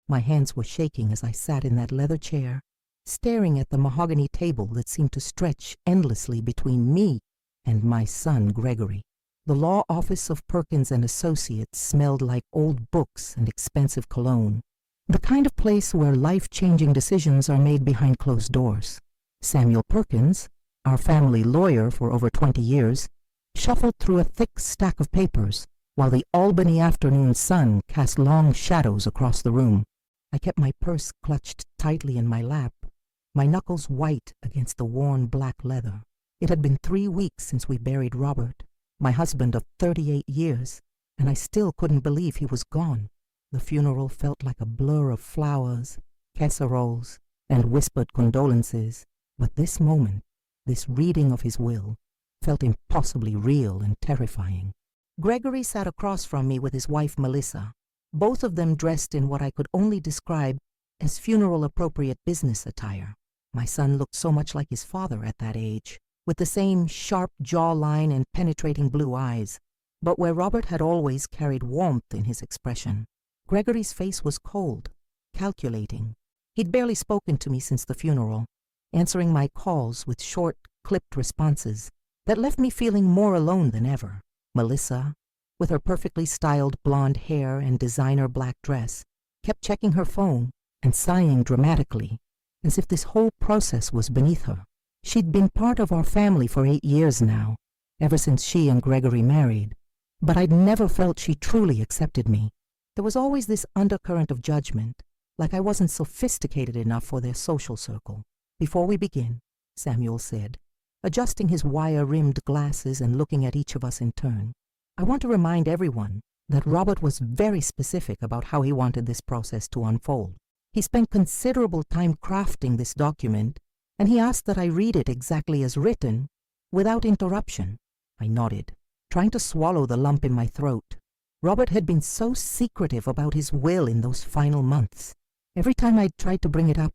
My hands were shaking as I sat in that leather chair, staring at the mahogany table that seemed to stretch endlessly between me and my son Gregory. The law office of Perkins and Associates smelled like old books and expensive cologne, the kind of place where life-changing decisions are made behind closed doors. Samuel Perkins, our family lawyer for over 20 years, shuffled through a thick stack of papers while the Albany afternoon sun cast long shadows across the room. I kept my purse clutched tightly in my lap, my knuckles white against the worn black leather. It had been 3 weeks since we buried Robert, my husband of 38 years, and I still couldn't believe he was gone. The funeral felt like a blur of flowers, casseroles, and whispered condolences, but this moment, this reading of his will, felt impossibly real and terrifying. Gregory sat across from me with his wife Melissa, both of them dressed in what I could only describe as funeral-appropriate business attire. My son looked so much like his father at that age, with the same sharp jawline and penetrating blue eyes, but where Robert had always carried warmth in his expression, Gregory's face was cold, calculating. He'd barely spoken to me since the funeral, answering my calls with short, clipped responses that left me feeling more alone than ever. Melissa, with her perfectly styled blonde hair and designer black dress, kept checking her phone and sighing dramatically, as if this whole process was beneath her. She'd been part of our family for 8 years now, ever since she and Gregory married, but I'd never felt she truly accepted me. There was always this undercurrent of judgment, like I wasn't sophisticated enough for their social circle. "Before we begin," Samuel said, adjusting his wire-rimmed glasses and looking at each of us in turn, "I want to remind everyone that Robert was very specific about how he wanted this process to unfold. He spent considerable time crafting this document, and he asked that I read it exactly as written, without interruption." I nodded, trying to swallow the lump in my throat. Robert had been so secretive about his will in those final months. Every time I tried to bring it up,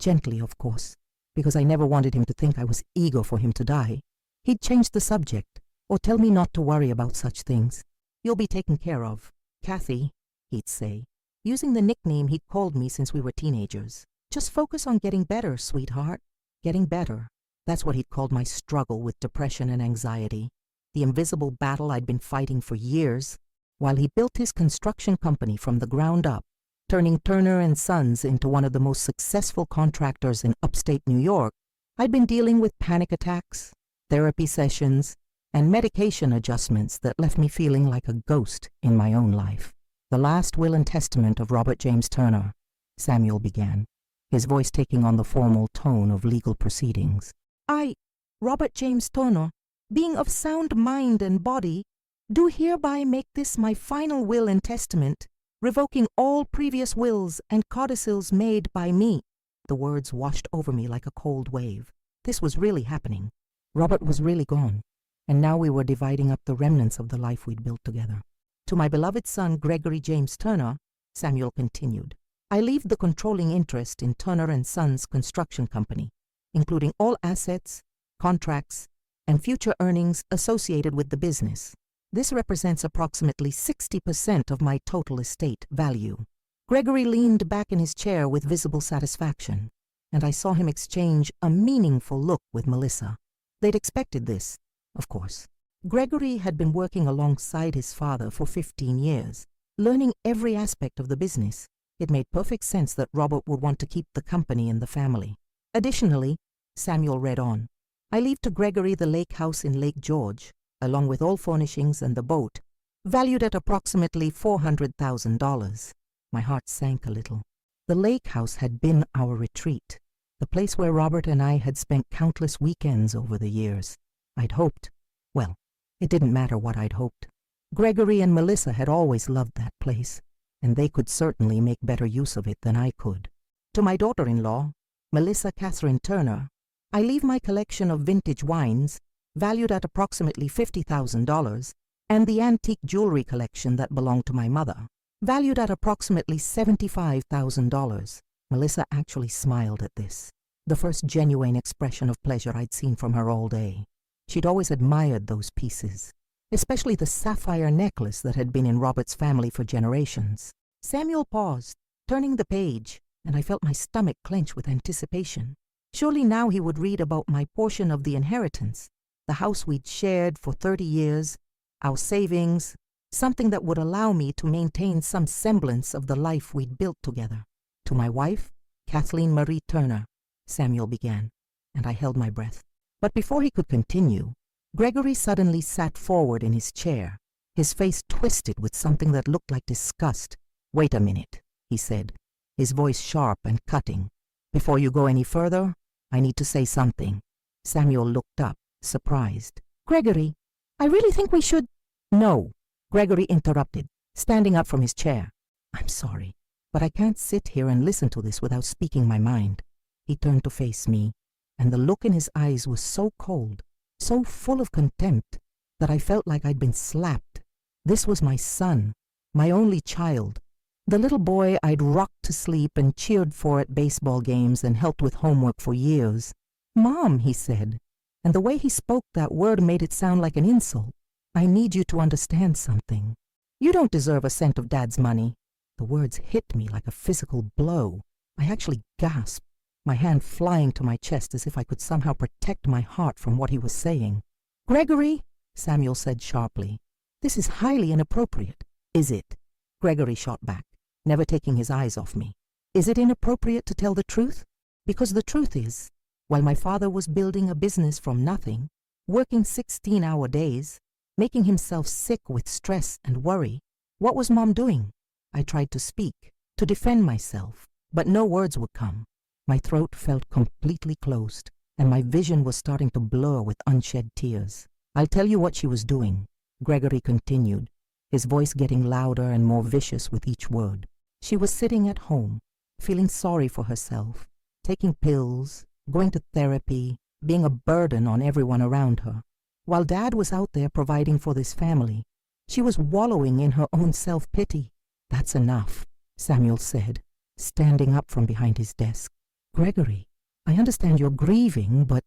gently of course, because I never wanted him to think I was eager for him to die, he'd change the subject or tell me not to worry about such things. "You'll be taken care of, Kathy," he'd say, using the nickname he'd called me since we were teenagers. "Just focus on getting better, sweetheart. Getting better." That's what he'd called my struggle with depression and anxiety, the invisible battle I'd been fighting for years, while he built his construction company from the ground up, turning Turner and Sons into one of the most successful contractors in upstate New York. I'd been dealing with panic attacks, therapy sessions, and medication adjustments that left me feeling like a ghost in my own life. "The last will and testament of Robert James Turner," Samuel began, his voice taking on the formal tone of legal proceedings. "I, Robert James Turner, being of sound mind and body, do hereby make this my final will and testament, revoking all previous wills and codicils made by me." The words washed over me like a cold wave. This was really happening. Robert was really gone, and now we were dividing up the remnants of the life we'd built together. "To my beloved son Gregory James Turner," Samuel continued, "I leave the controlling interest in Turner and Sons Construction Company, including all assets, contracts, and future earnings associated with the business. This represents approximately 60% of my total estate value." Gregory leaned back in his chair with visible satisfaction, and I saw him exchange a meaningful look with Melissa. They'd expected this, of course. Gregory had been working alongside his father for 15 years, learning every aspect of the business. It made perfect sense that Robert would want to keep the company in the family. "Additionally," Samuel read on, "I leave to Gregory the lake house in Lake George, along with all furnishings and the boat, valued at approximately $400,000. My heart sank a little. The lake house had been our retreat, the place where Robert and I had spent countless weekends over the years. I'd hoped, well, it didn't matter what I'd hoped. Gregory and Melissa had always loved that place, and they could certainly make better use of it than I could. "To my daughter-in-law, Melissa Catherine Turner, I leave my collection of vintage wines, valued at approximately $50,000, and the antique jewelry collection that belonged to my mother, valued at approximately $75,000. Melissa actually smiled at this, the first genuine expression of pleasure I'd seen from her all day. She'd always admired those pieces, especially the sapphire necklace that had been in Robert's family for generations. Samuel paused, turning the page, and I felt my stomach clench with anticipation. Surely now he would read about my portion of the inheritance, the house we'd shared for 30 years, our savings, something that would allow me to maintain some semblance of the life we'd built together. To my wife, Kathleen Marie Turner, Samuel began, and I held my breath. But before he could continue, Gregory suddenly sat forward in his chair, his face twisted with something that looked like disgust. "Wait a minute," he said, his voice sharp and cutting. "Before you go any further, I need to say something." Samuel looked up, surprised. "Gregory, I really think we should—" "No," Gregory interrupted, standing up from his chair. "I'm sorry, but I can't sit here and listen to this without speaking my mind." He turned to face me, and the look in his eyes was so cold, so full of contempt, that I felt like I'd been slapped. This was my son, my only child, the little boy I'd rocked to sleep and cheered for at baseball games and helped with homework for years. "Mom," he said, and the way he spoke that word made it sound like an insult. "I need you to understand something. You don't deserve a cent of Dad's money." The words hit me like a physical blow. I actually gasped, my hand flying to my chest as if I could somehow protect my heart from what he was saying. "Gregory," Samuel said sharply, "this is highly inappropriate." "Is it?" Gregory shot back, never taking his eyes off me. "Is it inappropriate to tell the truth? Because the truth is, while my father was building a business from nothing, working 16-hour days, making himself sick with stress and worry, what was Mom doing?" I tried to speak, to defend myself, but no words would come. My throat felt completely closed, and my vision was starting to blur with unshed tears. "I'll tell you what she was doing," Gregory continued, his voice getting louder and more vicious with each word. "She was sitting at home, feeling sorry for herself, taking pills, going to therapy, being a burden on everyone around her. While Dad was out there providing for this family, she was wallowing in her own self-pity." "That's enough," Samuel said, standing up from behind his desk. "Gregory, I understand you're grieving, but—"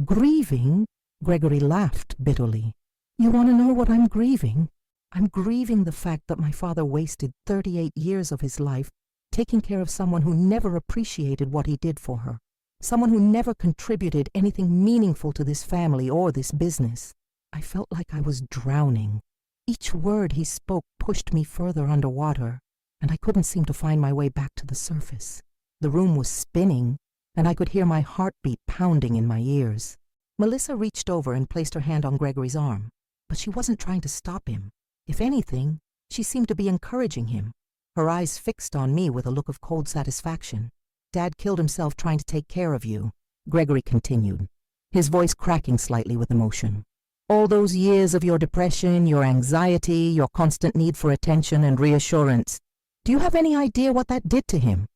"Grieving?" Gregory laughed bitterly. "You want to know what I'm grieving? I'm grieving the fact that my father wasted 38 years of his life taking care of someone who never appreciated what he did for her, someone who never contributed anything meaningful to this family or this business. I felt like I was drowning. Each word he spoke pushed me further underwater, and I couldn't seem to find my way back to the surface. The room was spinning, and I could hear my heartbeat pounding in my ears." Melissa reached over and placed her hand on Gregory's arm, but she wasn't trying to stop him. If anything, she seemed to be encouraging him, her eyes fixed on me with a look of cold satisfaction. "Dad killed himself trying to take care of you," Gregory continued, his voice cracking slightly with emotion. "All those years of your depression, your anxiety, your constant need for attention and reassurance. Do you have any idea what that did to him?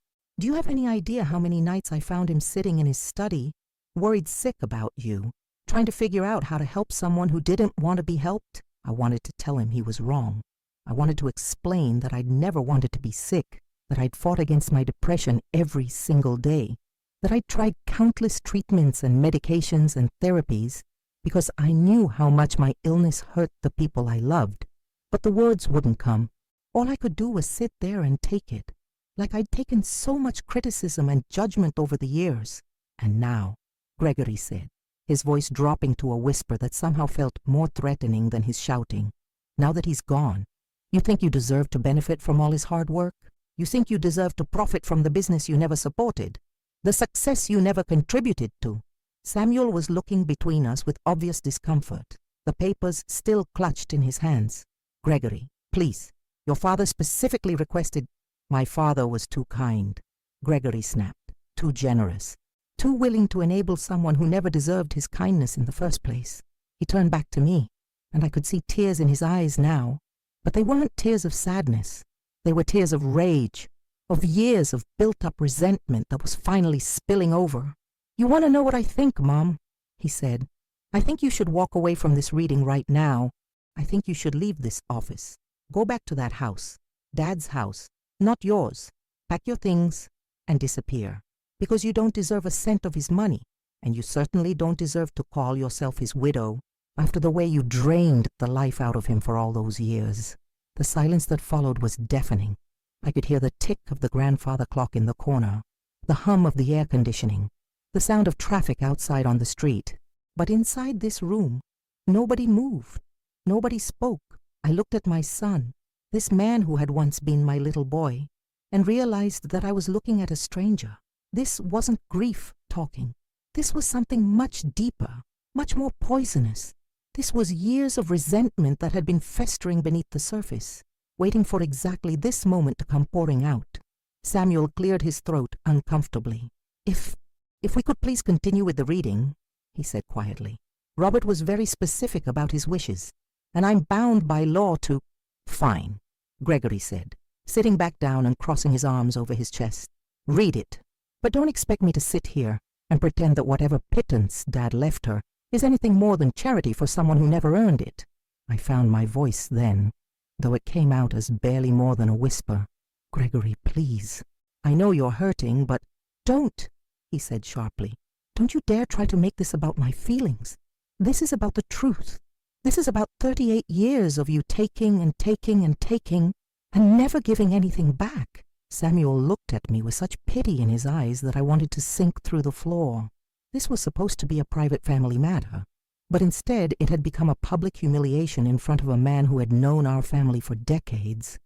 Do you have any idea how many nights I found him sitting in his study, worried sick about you, trying to figure out how to help someone who didn't want to be helped?" I wanted to tell him he was wrong. I wanted to explain that I'd never wanted to be sick, that I'd fought against my depression every single day, that I'd tried countless treatments and medications and therapies because I knew how much my illness hurt the people I loved. But the words wouldn't come. All I could do was sit there and take it, like I'd taken so much criticism and judgment over the years. "And now," Gregory said, his voice dropping to a whisper that somehow felt more threatening than his shouting, "now that he's gone, you think you deserve to benefit from all his hard work? You think you deserve to profit from the business you never supported, the success you never contributed to?" Samuel was looking between us with obvious discomfort, the papers still clutched in his hands. "Gregory, please, your father specifically requested—" "My father was too kind," Gregory snapped, "too generous, too willing to enable someone who never deserved his kindness in the first place." He turned back to me, and I could see tears in his eyes now, but they weren't tears of sadness. They were tears of rage, of years of built-up resentment that was finally spilling over. "You want to know what I think, Mom?" he said. "I think you should walk away from this reading right now. I think you should leave this office. Go back to that house, Dad's house, not yours. Pack your things and disappear, because you don't deserve a cent of his money, and you certainly don't deserve to call yourself his widow after the way you drained the life out of him for all those years." The silence that followed was deafening. I could hear the tick of the grandfather clock in the corner, the hum of the air conditioning, the sound of traffic outside on the street. But inside this room, nobody moved. Nobody spoke. I looked at my son, this man who had once been my little boy, and realized that I was looking at a stranger. This wasn't grief talking. This was something much deeper, much more poisonous. This was years of resentment that had been festering beneath the surface, waiting for exactly this moment to come pouring out. Samuel cleared his throat uncomfortably. If we could please continue with the reading, he said quietly. Robert was very specific about his wishes, and I'm bound by law to— Fine, Gregory said, sitting back down and crossing his arms over his chest. Read it, but don't expect me to sit here and pretend that whatever pittance Dad left her is anything more than charity for someone who never earned it. I found my voice then, though it came out as barely more than a whisper. Gregory, please. I know you're hurting, but— Don't, he said sharply. Don't you dare try to make this about my feelings. This is about the truth. This is about 38 years of you taking and taking and taking and never giving anything back. Samuel looked at me with such pity in his eyes that I wanted to sink through the floor. This was supposed to be a private family matter, but instead it had become a public humiliation in front of a man who had known our family for decades.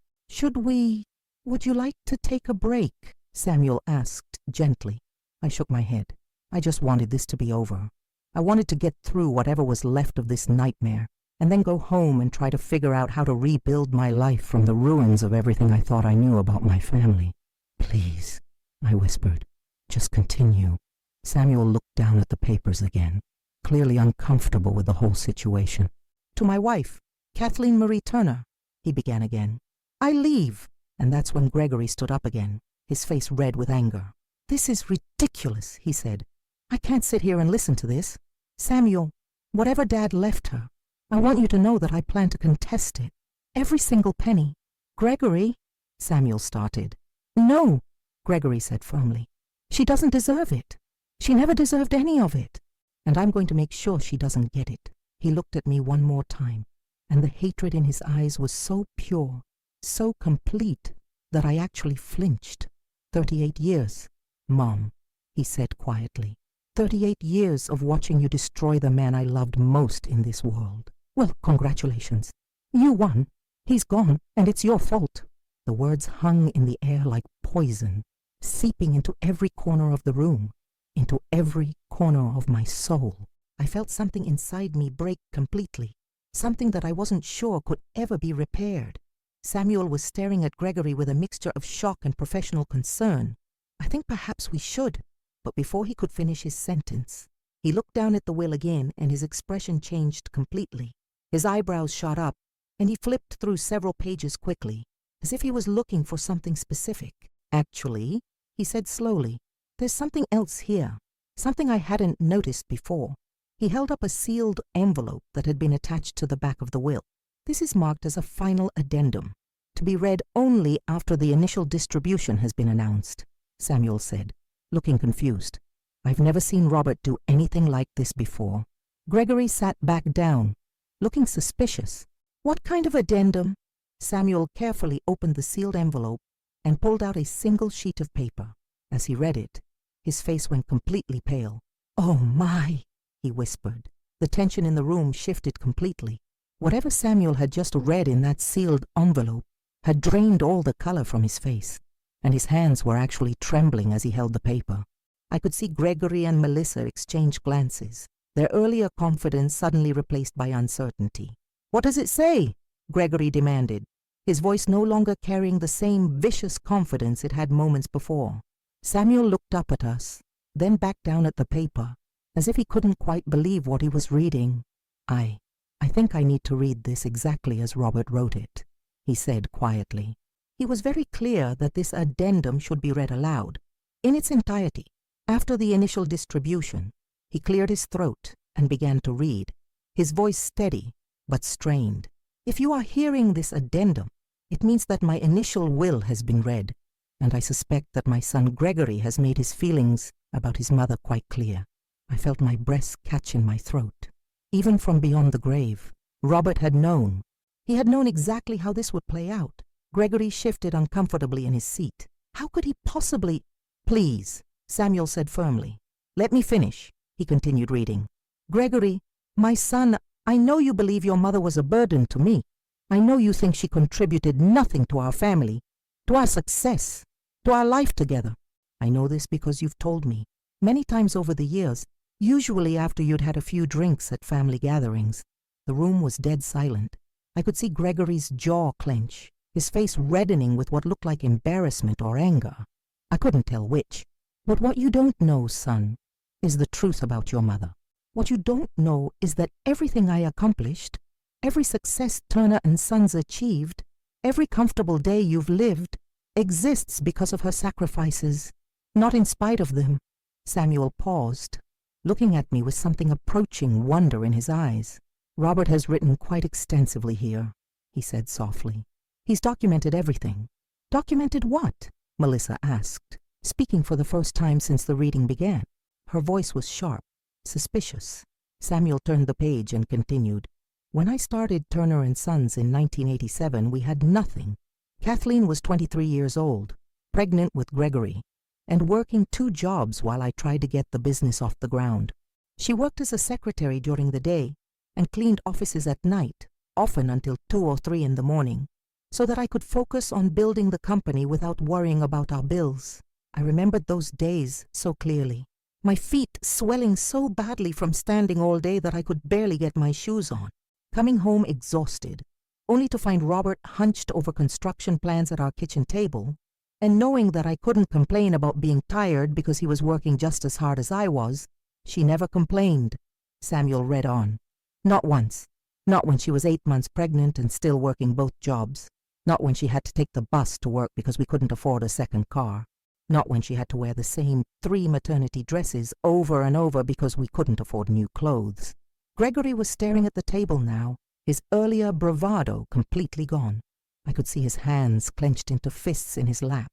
Would you like to take a break? Samuel asked gently. I shook my head. I just wanted this to be over. I wanted to get through whatever was left of this nightmare, and then go home and try to figure out how to rebuild my life from the ruins of everything I thought I knew about my family. Please, I whispered, just continue. Samuel looked down at the papers again, clearly uncomfortable with the whole situation. To my wife, Kathleen Marie Turner, he began again. I leave. And that's when Gregory stood up again, his face red with anger. This is ridiculous, he said. I can't sit here and listen to this. Samuel, whatever Dad left her, I want you to know that I plan to contest it. Every single penny. Gregory, Samuel started. No, Gregory said firmly. She doesn't deserve it. She never deserved any of it. And I'm going to make sure she doesn't get it. He looked at me one more time, and the hatred in his eyes was so pure, so complete, that I actually flinched. 38 years, Mom, he said quietly. 38 years of watching you destroy the man I loved most in this world. Well, congratulations. You won. He's gone, and it's your fault. The words hung in the air like poison, seeping into every corner of the room, into every corner of my soul. I felt something inside me break completely, something that I wasn't sure could ever be repaired. Samuel was staring at Gregory with a mixture of shock and professional concern. I think perhaps we should. But before he could finish his sentence, he looked down at the will again, and his expression changed completely. His eyebrows shot up, and he flipped through several pages quickly, as if he was looking for something specific. Actually, he said slowly, there's something else here, something I hadn't noticed before. He held up a sealed envelope that had been attached to the back of the will. This is marked as a final addendum, to be read only after the initial distribution has been announced, Samuel said, looking confused. I've never seen Robert do anything like this before. Gregory sat back down, looking suspicious. What kind of addendum? Samuel carefully opened the sealed envelope and pulled out a single sheet of paper. As he read it, his face went completely pale. Oh my, he whispered. The tension in the room shifted completely. Whatever Samuel had just read in that sealed envelope had drained all the color from his face, and his hands were actually trembling as he held the paper. I could see Gregory and Melissa exchange glances, their earlier confidence suddenly replaced by uncertainty. What does it say? Gregory demanded, his voice no longer carrying the same vicious confidence it had moments before. Samuel looked up at us, then back down at the paper, as if he couldn't quite believe what he was reading. I think I need to read this exactly as Robert wrote it, he said quietly. He was very clear that this addendum should be read aloud, in its entirety. After the initial distribution, he cleared his throat and began to read, his voice steady but strained. If you are hearing this addendum, it means that my initial will has been read, and I suspect that my son Gregory has made his feelings about his mother quite clear. I felt my breath catch in my throat. Even from beyond the grave, Robert had known. He had known exactly how this would play out. Gregory shifted uncomfortably in his seat. How could he possibly— "Please," Samuel said firmly. "Let me finish," he continued reading. "Gregory, my son, I know you believe your mother was a burden to me. I know you think she contributed nothing to our family, to our success, to our life together. I know this because you've told me many times over the years, usually after you'd had a few drinks at family gatherings." The room was dead silent. I could see Gregory's jaw clench, his face reddening with what looked like embarrassment or anger. I couldn't tell which. "But what you don't know, son, is the truth about your mother. What you don't know is that everything I accomplished, every success Turner and Sons achieved, every comfortable day you've lived, exists because of her sacrifices, not in spite of them." Samuel paused, looking at me with something approaching wonder in his eyes. "Robert has written quite extensively here," he said softly. "He's documented everything." "Documented what?" Melissa asked, speaking for the first time since the reading began. Her voice was sharp, suspicious. Samuel turned the page and continued. "When I started Turner and Sons in 1987, we had nothing. Kathleen was 23 years old, pregnant with Gregory, and working 2 jobs while I tried to get the business off the ground. She worked as a secretary during the day and cleaned offices at night, often until 2 or 3 in the morning, so that I could focus on building the company without worrying about our bills. I remembered those days so clearly, my feet swelling so badly from standing all day that I could barely get my shoes on, coming home exhausted, only to find Robert hunched over construction plans at our kitchen table, and knowing that I couldn't complain about being tired because he was working just as hard as I was. She never complained," Samuel read on. "Not once. Not when she was 8 months pregnant and still working both jobs. Not when she had to take the bus to work because we couldn't afford a second car. Not when she had to wear the same 3 maternity dresses over and over because we couldn't afford new clothes." Gregory was staring at the table now, his earlier bravado completely gone. I could see his hands clenched into fists in his lap.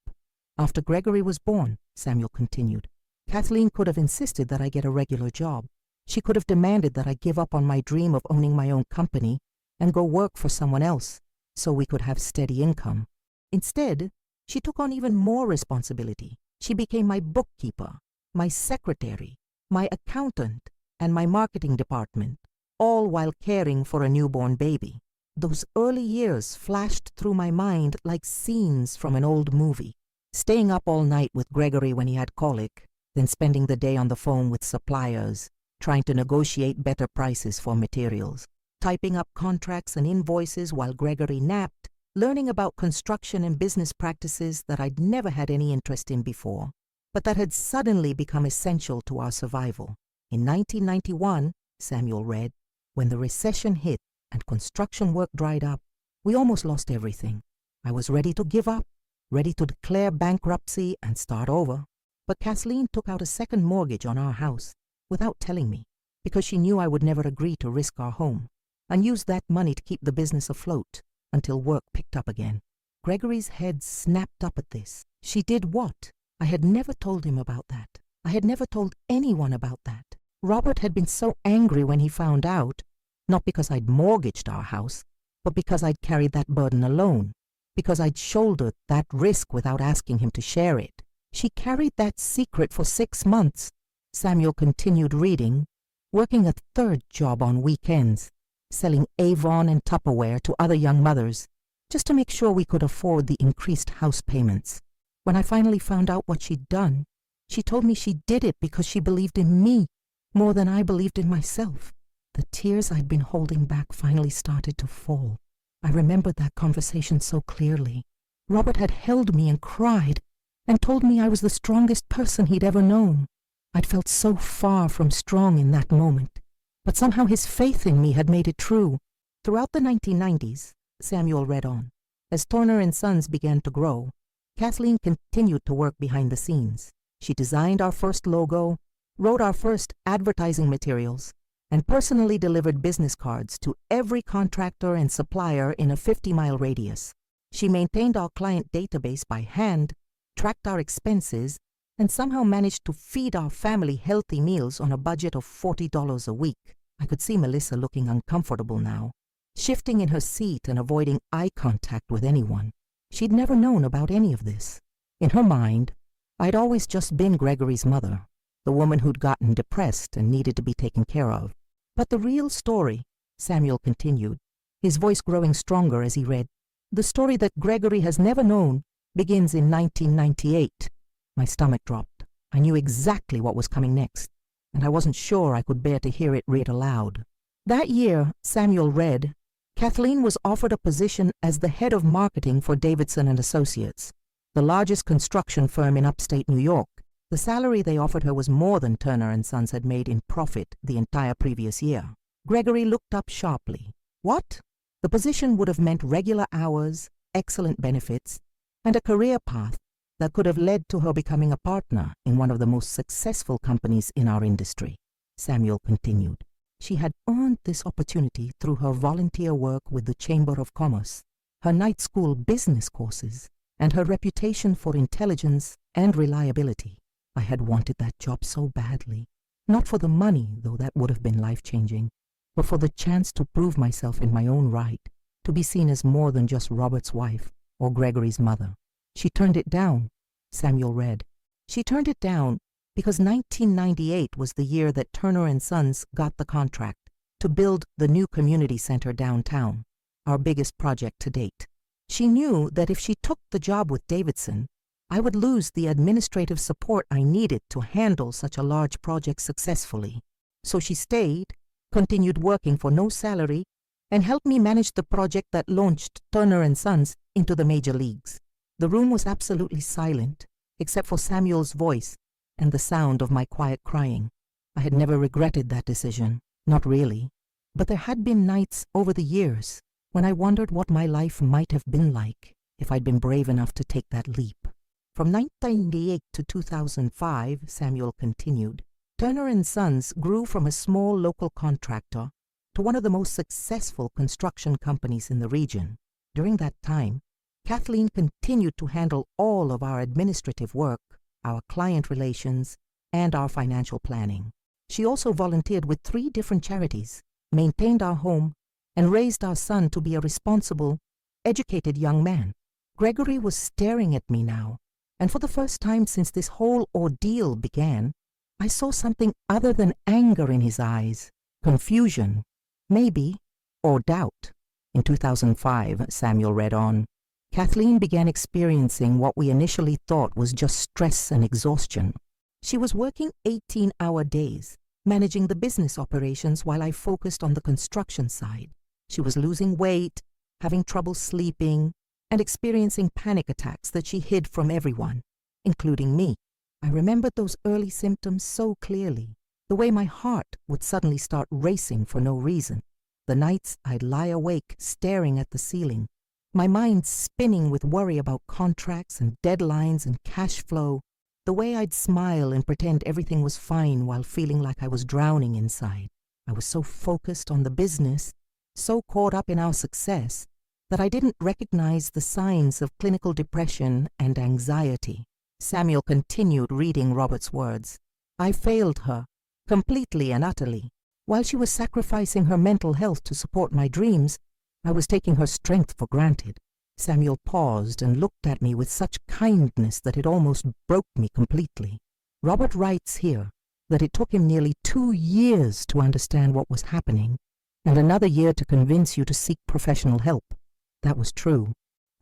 "After Gregory was born," Samuel continued, "Kathleen could have insisted that I get a regular job. She could have demanded that I give up on my dream of owning my own company and go work for someone else so we could have steady income. Instead, she took on even more responsibility. She became my bookkeeper, my secretary, my accountant, and my marketing department, all while caring for a newborn baby. Those early years flashed through my mind like scenes from an old movie. Staying up all night with Gregory when he had colic, then spending the day on the phone with suppliers, trying to negotiate better prices for materials, typing up contracts and invoices while Gregory napped, learning about construction and business practices that I'd never had any interest in before, but that had suddenly become essential to our survival. In 1991, Samuel read, when the recession hit and construction work dried up, we almost lost everything. I was ready to give up, ready to declare bankruptcy and start over. But Kathleen took out a second mortgage on our house without telling me, because she knew I would never agree to risk our home, and used that money to keep the business afloat until work picked up again. Gregory's head snapped up at this. She did what? I had never told him about that. I had never told anyone about that. Robert had been so angry when he found out, not because I'd mortgaged our house, but because I'd carried that burden alone, because I'd shouldered that risk without asking him to share it. She carried that secret for 6 months. Samuel continued reading, working a 3rd job on weekends, selling Avon and Tupperware to other young mothers, just to make sure we could afford the increased house payments. When I finally found out what she'd done, she told me she did it because she believed in me more than I believed in myself. The tears I'd been holding back finally started to fall. I remembered that conversation so clearly. Robert had held me and cried and told me I was the strongest person he'd ever known. I'd felt so far from strong in that moment, but somehow his faith in me had made it true. Throughout the 1990s, Samuel read on, as Turner and Sons began to grow, Kathleen continued to work behind the scenes. She designed our first logo, wrote our first advertising materials, and personally delivered business cards to every contractor and supplier in a 50-mile radius. She maintained our client database by hand, tracked our expenses, and somehow managed to feed our family healthy meals on a budget of $40 a week. I could see Melissa looking uncomfortable now, shifting in her seat and avoiding eye contact with anyone. She'd never known about any of this. In her mind, I'd always just been Gregory's mother, the woman who'd gotten depressed and needed to be taken care of. But the real story, Samuel continued, his voice growing stronger as he read, the story that Gregory has never known begins in 1998. My stomach dropped. I knew exactly what was coming next, and I wasn't sure I could bear to hear it read aloud. That year, Samuel read, Kathleen was offered a position as the head of marketing for Davidson and Associates, the largest construction firm in upstate New York. The salary they offered her was more than Turner & Sons had made in profit the entire previous year. Gregory looked up sharply. What? The position would have meant regular hours, excellent benefits, and a career path that could have led to her becoming a partner in one of the most successful companies in our industry. Samuel continued. She had earned this opportunity through her volunteer work with the Chamber of Commerce, her night school business courses, and her reputation for intelligence and reliability. I had wanted that job so badly, not for the money, though that would have been life-changing, but for the chance to prove myself in my own right, to be seen as more than just Robert's wife or Gregory's mother. She turned it down, Samuel read. She turned it down because 1998 was the year that Turner & Sons got the contract to build the new community center downtown, our biggest project to date. She knew that if she took the job with Davidson, I would lose the administrative support I needed to handle such a large project successfully. So she stayed, continued working for no salary, and helped me manage the project that launched Turner & Sons into the major leagues. The room was absolutely silent, except for Samuel's voice and the sound of my quiet crying. I had never regretted that decision, not really, but there had been nights over the years when I wondered what my life might have been like if I'd been brave enough to take that leap. From 1998 to 2005, Samuel continued, Turner & Sons grew from a small local contractor to one of the most successful construction companies in the region. During that time, Kathleen continued to handle all of our administrative work, our client relations, and our financial planning. She also volunteered with 3 different charities, maintained our home, and raised our son to be a responsible, educated young man. Gregory was staring at me now, and for the first time since this whole ordeal began, I saw something other than anger in his eyes, confusion, maybe, or doubt. In 2005, Samuel read on, Kathleen began experiencing what we initially thought was just stress and exhaustion. She was working 18-hour days, managing the business operations while I focused on the construction side. She was losing weight, having trouble sleeping, and experiencing panic attacks that she hid from everyone, including me. I remembered those early symptoms so clearly, the way my heart would suddenly start racing for no reason, the nights I'd lie awake staring at the ceiling, my mind spinning with worry about contracts and deadlines and cash flow, the way I'd smile and pretend everything was fine while feeling like I was drowning inside. I was so focused on the business, so caught up in our success, that I didn't recognize the signs of clinical depression and anxiety. Samuel continued reading Robert's words. I failed her, completely and utterly. While she was sacrificing her mental health to support my dreams, I was taking her strength for granted. Samuel paused and looked at me with such kindness that it almost broke me completely. Robert writes here that it took him nearly 2 years to understand what was happening, and another year to convince you to seek professional help. That was true.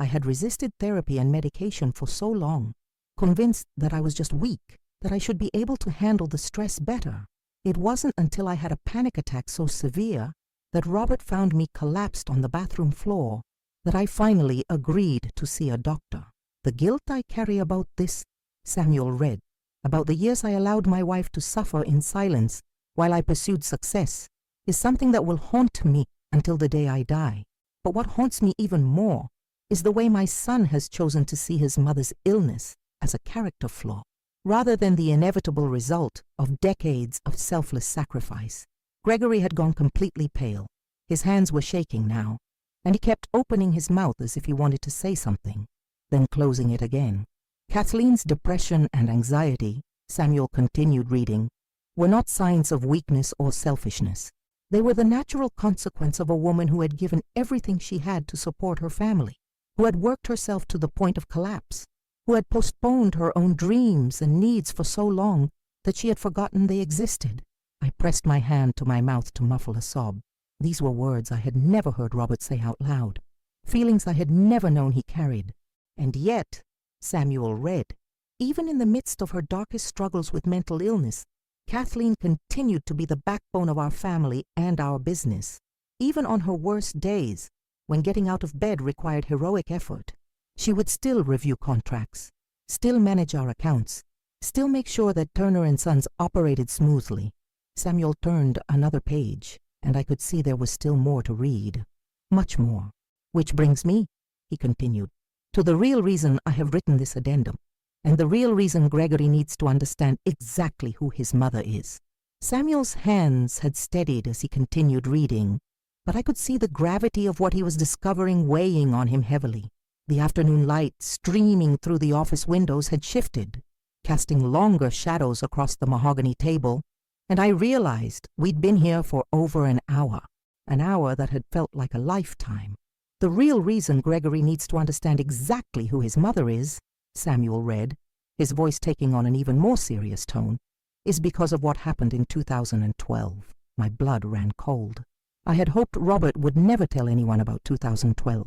I had resisted therapy and medication for so long, convinced that I was just weak, that I should be able to handle the stress better. It wasn't until I had a panic attack so severe that Robert found me collapsed on the bathroom floor that I finally agreed to see a doctor. The guilt I carry about this, Samuel read, about the years I allowed my wife to suffer in silence while I pursued success, is something that will haunt me until the day I die. But what haunts me even more is the way my son has chosen to see his mother's illness as a character flaw, rather than the inevitable result of decades of selfless sacrifice. Gregory had gone completely pale. His hands were shaking now, and he kept opening his mouth as if he wanted to say something, then closing it again. Kathleen's depression and anxiety, Samuel continued reading, were not signs of weakness or selfishness. They were the natural consequence of a woman who had given everything she had to support her family. who had worked herself to the point of collapse, who had postponed her own dreams and needs for so long that she had forgotten they existed. I pressed my hand to my mouth to muffle a sob. These were words I had never heard Robert say out loud, feelings I had never known he carried. And yet, Samuel read, even in the midst of her darkest struggles with mental illness, Kathleen continued to be the backbone of our family and our business. Even on her worst days, when getting out of bed required heroic effort, she would still review contracts, still manage our accounts, still make sure that Turner & Sons operated smoothly. Samuel turned another page, and I could see there was still more to read. Much more. Which brings me, he continued, to the real reason I have written this addendum, and the real reason Gregory needs to understand exactly who his mother is. Samuel's hands had steadied as he continued reading, but I could see the gravity of what he was discovering weighing on him heavily. The afternoon light streaming through the office windows had shifted, casting longer shadows across the mahogany table, and I realized we'd been here for over an hour that had felt like a lifetime. The real reason Gregory needs to understand exactly who his mother is, Samuel read, his voice taking on an even more serious tone, is because of what happened in 2012. My blood ran cold. I had hoped Robert would never tell anyone about 2012.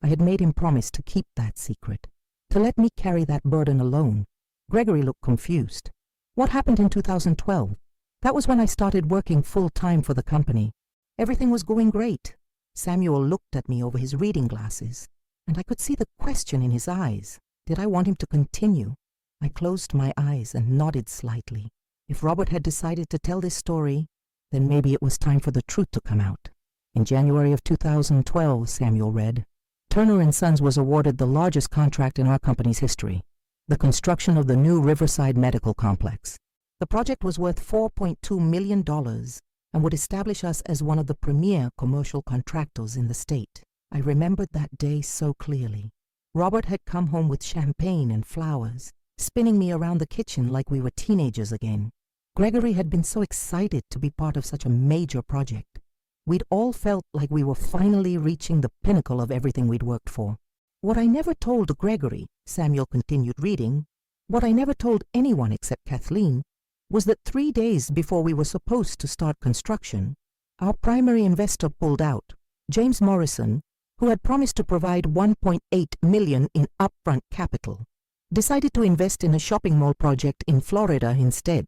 I had made him promise to keep that secret, to let me carry that burden alone. Gregory looked confused. What happened in 2012? That was when I started working full-time for the company. Everything was going great. Samuel looked at me over his reading glasses, and I could see the question in his eyes. Did I want him to continue? I closed my eyes and nodded slightly. If Robert had decided to tell this story, then maybe it was time for the truth to come out. In January of 2012, Samuel read, Turner & Sons was awarded the largest contract in our company's history, the construction of the new Riverside Medical Complex. The project was worth $4.2 million and would establish us as one of the premier commercial contractors in the state. I remembered that day so clearly. Robert had come home with champagne and flowers, spinning me around the kitchen like we were teenagers again. Gregory had been so excited to be part of such a major project. We'd all felt like we were finally reaching the pinnacle of everything we'd worked for. What I never told Gregory, Samuel continued reading, what I never told anyone except Kathleen, was that 3 days before we were supposed to start construction, our primary investor pulled out. James Morrison, who had promised to provide $1.8 million in upfront capital, decided to invest in a shopping mall project in Florida instead.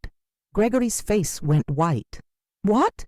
Gregory's face went white. What?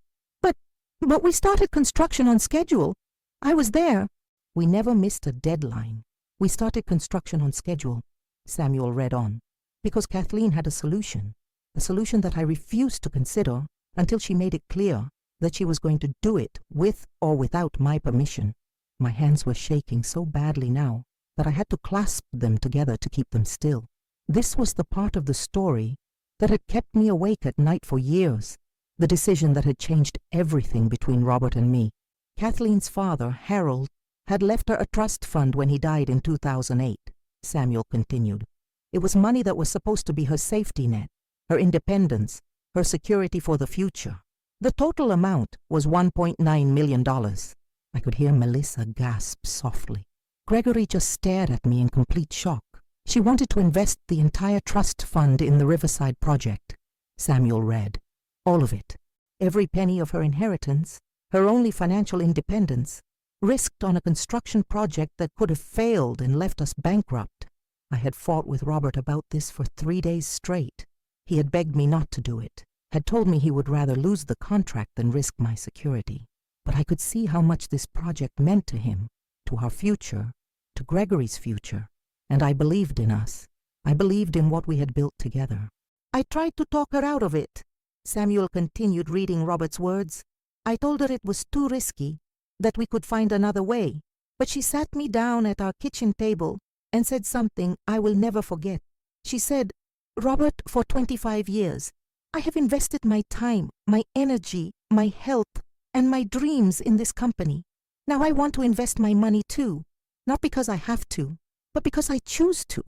But we started construction on schedule. I was there. We never missed a deadline. We started construction on schedule, Samuel read on, because Kathleen had a solution that I refused to consider until she made it clear that she was going to do it with or without my permission. My hands were shaking so badly now that I had to clasp them together to keep them still. This was the part of the story that had kept me awake at night for years, the decision that had changed everything between Robert and me. Kathleen's father, Harold, had left her a trust fund when he died in 2008, Samuel continued. It was money that was supposed to be her safety net, her independence, her security for the future. The total amount was $1.9 million. I could hear Melissa gasp softly. Gregory just stared at me in complete shock. She wanted to invest the entire trust fund in the Riverside project, Samuel read. All of it. Every penny of her inheritance, her only financial independence, risked on a construction project that could have failed and left us bankrupt. I had fought with Robert about this for 3 days straight. He had begged me not to do it, had told me he would rather lose the contract than risk my security. But I could see how much this project meant to him, to our future, to Gregory's future, and I believed in us. I believed in what we had built together. I tried to talk her out of it, Samuel continued reading Robert's words. I told her it was too risky, that we could find another way, but she sat me down at our kitchen table and said something I will never forget. She said, Robert, for 25 years, I have invested my time, my energy, my health, and my dreams in this company. Now I want to invest my money too, not because I have to, but because I choose to,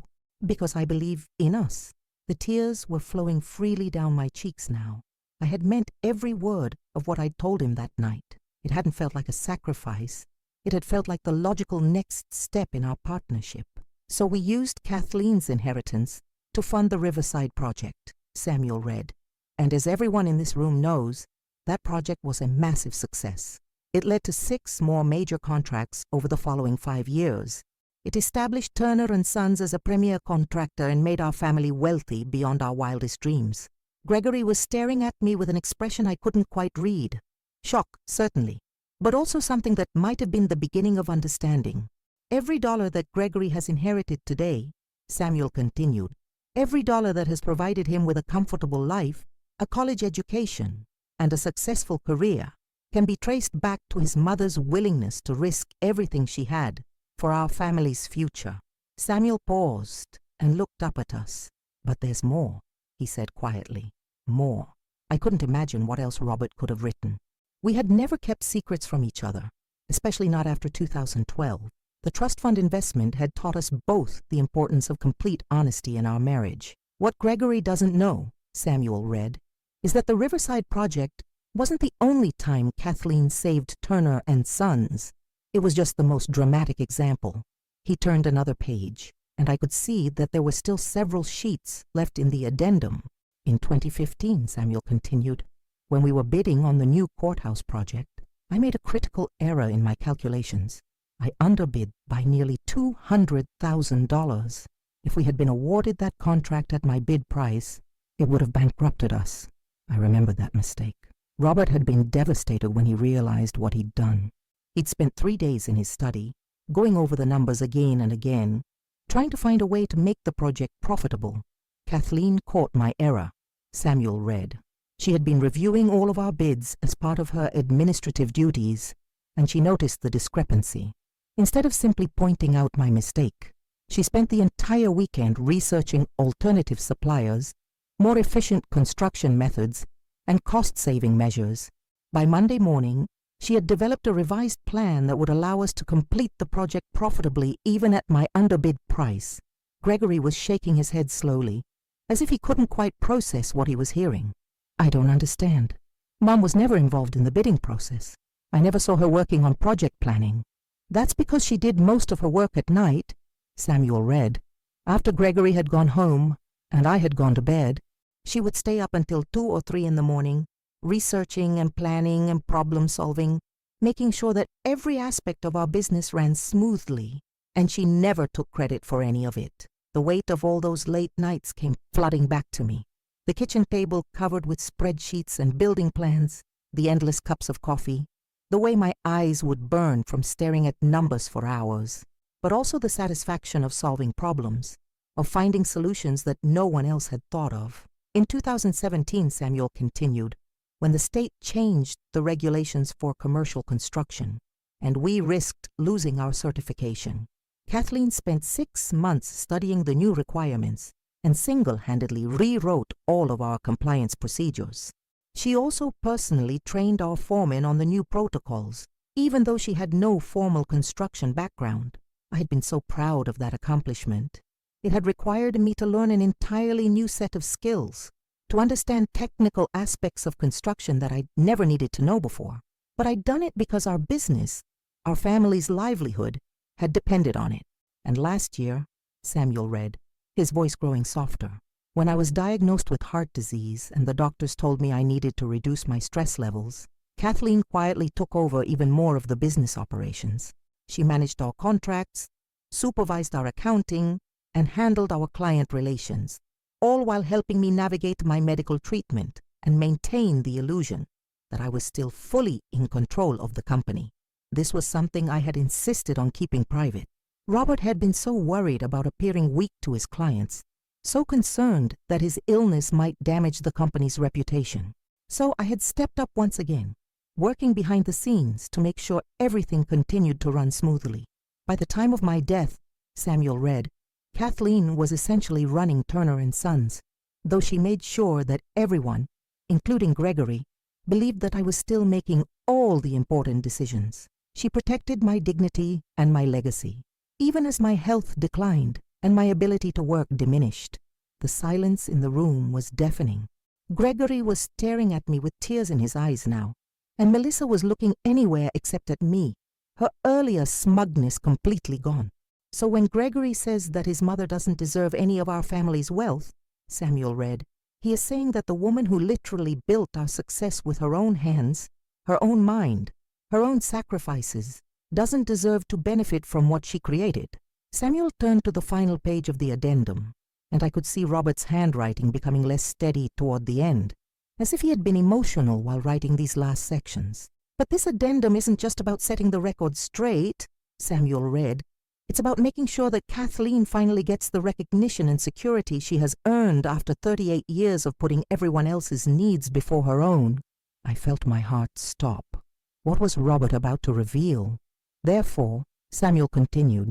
because I believe in us. The tears were flowing freely down my cheeks now. I had meant every word of what I'd told him that night. It hadn't felt like a sacrifice. It had felt like the logical next step in our partnership. So we used Kathleen's inheritance to fund the Riverside project, Samuel read. And as everyone in this room knows, that project was a massive success. It led to 6 more major contracts over the following 5 years. It established Turner & Sons as a premier contractor and made our family wealthy beyond our wildest dreams. Gregory was staring at me with an expression I couldn't quite read. Shock, certainly, but also something that might have been the beginning of understanding. Every dollar that Gregory has inherited today, Samuel continued, every dollar that has provided him with a comfortable life, a college education, and a successful career, can be traced back to his mother's willingness to risk everything she had for our family's future. Samuel paused and looked up at us. But there's more, he said quietly. More. I couldn't imagine what else Robert could have written. We had never kept secrets from each other, especially not after 2012. The trust fund investment had taught us both the importance of complete honesty in our marriage. What Gregory doesn't know, Samuel read, is that the Riverside project wasn't the only time Kathleen saved Turner & Sons. It was just the most dramatic example. He turned another page, and I could see that there were still several sheets left in the addendum. In 2015, Samuel continued, when we were bidding on the new courthouse project, I made a critical error in my calculations. I underbid by nearly $200,000. If we had been awarded that contract at my bid price, it would have bankrupted us. I remembered that mistake. Robert had been devastated when he realized what he'd done. He'd spent 3 days in his study, going over the numbers again and again, trying to find a way to make the project profitable. Kathleen caught my error, Samuel read. She had been reviewing all of our bids as part of her administrative duties, and she noticed the discrepancy. Instead of simply pointing out my mistake, she spent the entire weekend researching alternative suppliers, more efficient construction methods, and cost-saving measures. By Monday morning, she had developed a revised plan that would allow us to complete the project profitably even at my underbid price. Gregory was shaking his head slowly, as if he couldn't quite process what he was hearing. I don't understand. Mom was never involved in the bidding process. I never saw her working on project planning. That's because she did most of her work at night, Samuel read. After Gregory had gone home and I had gone to bed, she would stay up until 2 or 3 in the morning, researching and planning and problem-solving, making sure that every aspect of our business ran smoothly, and she never took credit for any of it. The weight of all those late nights came flooding back to me. The kitchen table covered with spreadsheets and building plans, the endless cups of coffee, the way my eyes would burn from staring at numbers for hours, but also the satisfaction of solving problems, of finding solutions that no one else had thought of. In 2017, Samuel continued, when the state changed the regulations for commercial construction, and we risked losing our certification, Kathleen spent 6 months studying the new requirements and single-handedly rewrote all of our compliance procedures. She also personally trained our foremen on the new protocols, even though she had no formal construction background. I had been so proud of that accomplishment. It had required me to learn an entirely new set of skills, to understand technical aspects of construction that I'd never needed to know before. But I'd done it because our business, our family's livelihood, had depended on it. And last year, Samuel read, his voice growing softer, when I was diagnosed with heart disease and the doctors told me I needed to reduce my stress levels, Kathleen quietly took over even more of the business operations. She managed our contracts, supervised our accounting, and handled our client relations, all while helping me navigate my medical treatment and maintain the illusion that I was still fully in control of the company. This was something I had insisted on keeping private. Robert had been so worried about appearing weak to his clients, so concerned that his illness might damage the company's reputation. So I had stepped up once again, working behind the scenes to make sure everything continued to run smoothly. By the time of my death, Samuel read, Kathleen was essentially running Turner & Sons, though she made sure that everyone, including Gregory, believed that I was still making all the important decisions. She protected my dignity and my legacy. Even as my health declined and my ability to work diminished, the silence in the room was deafening. Gregory was staring at me with tears in his eyes now, and Melissa was looking anywhere except at me, her earlier smugness completely gone. So when Gregory says that his mother doesn't deserve any of our family's wealth, Samuel read, he is saying that the woman who literally built our success with her own hands, her own mind, her own sacrifices, doesn't deserve to benefit from what she created. Samuel turned to the final page of the addendum, and I could see Robert's handwriting becoming less steady toward the end, as if he had been emotional while writing these last sections. But this addendum isn't just about setting the record straight, Samuel read. It's about making sure that Kathleen finally gets the recognition and security she has earned after 38 years of putting everyone else's needs before her own. I felt my heart stop. What was Robert about to reveal? Therefore, Samuel continued,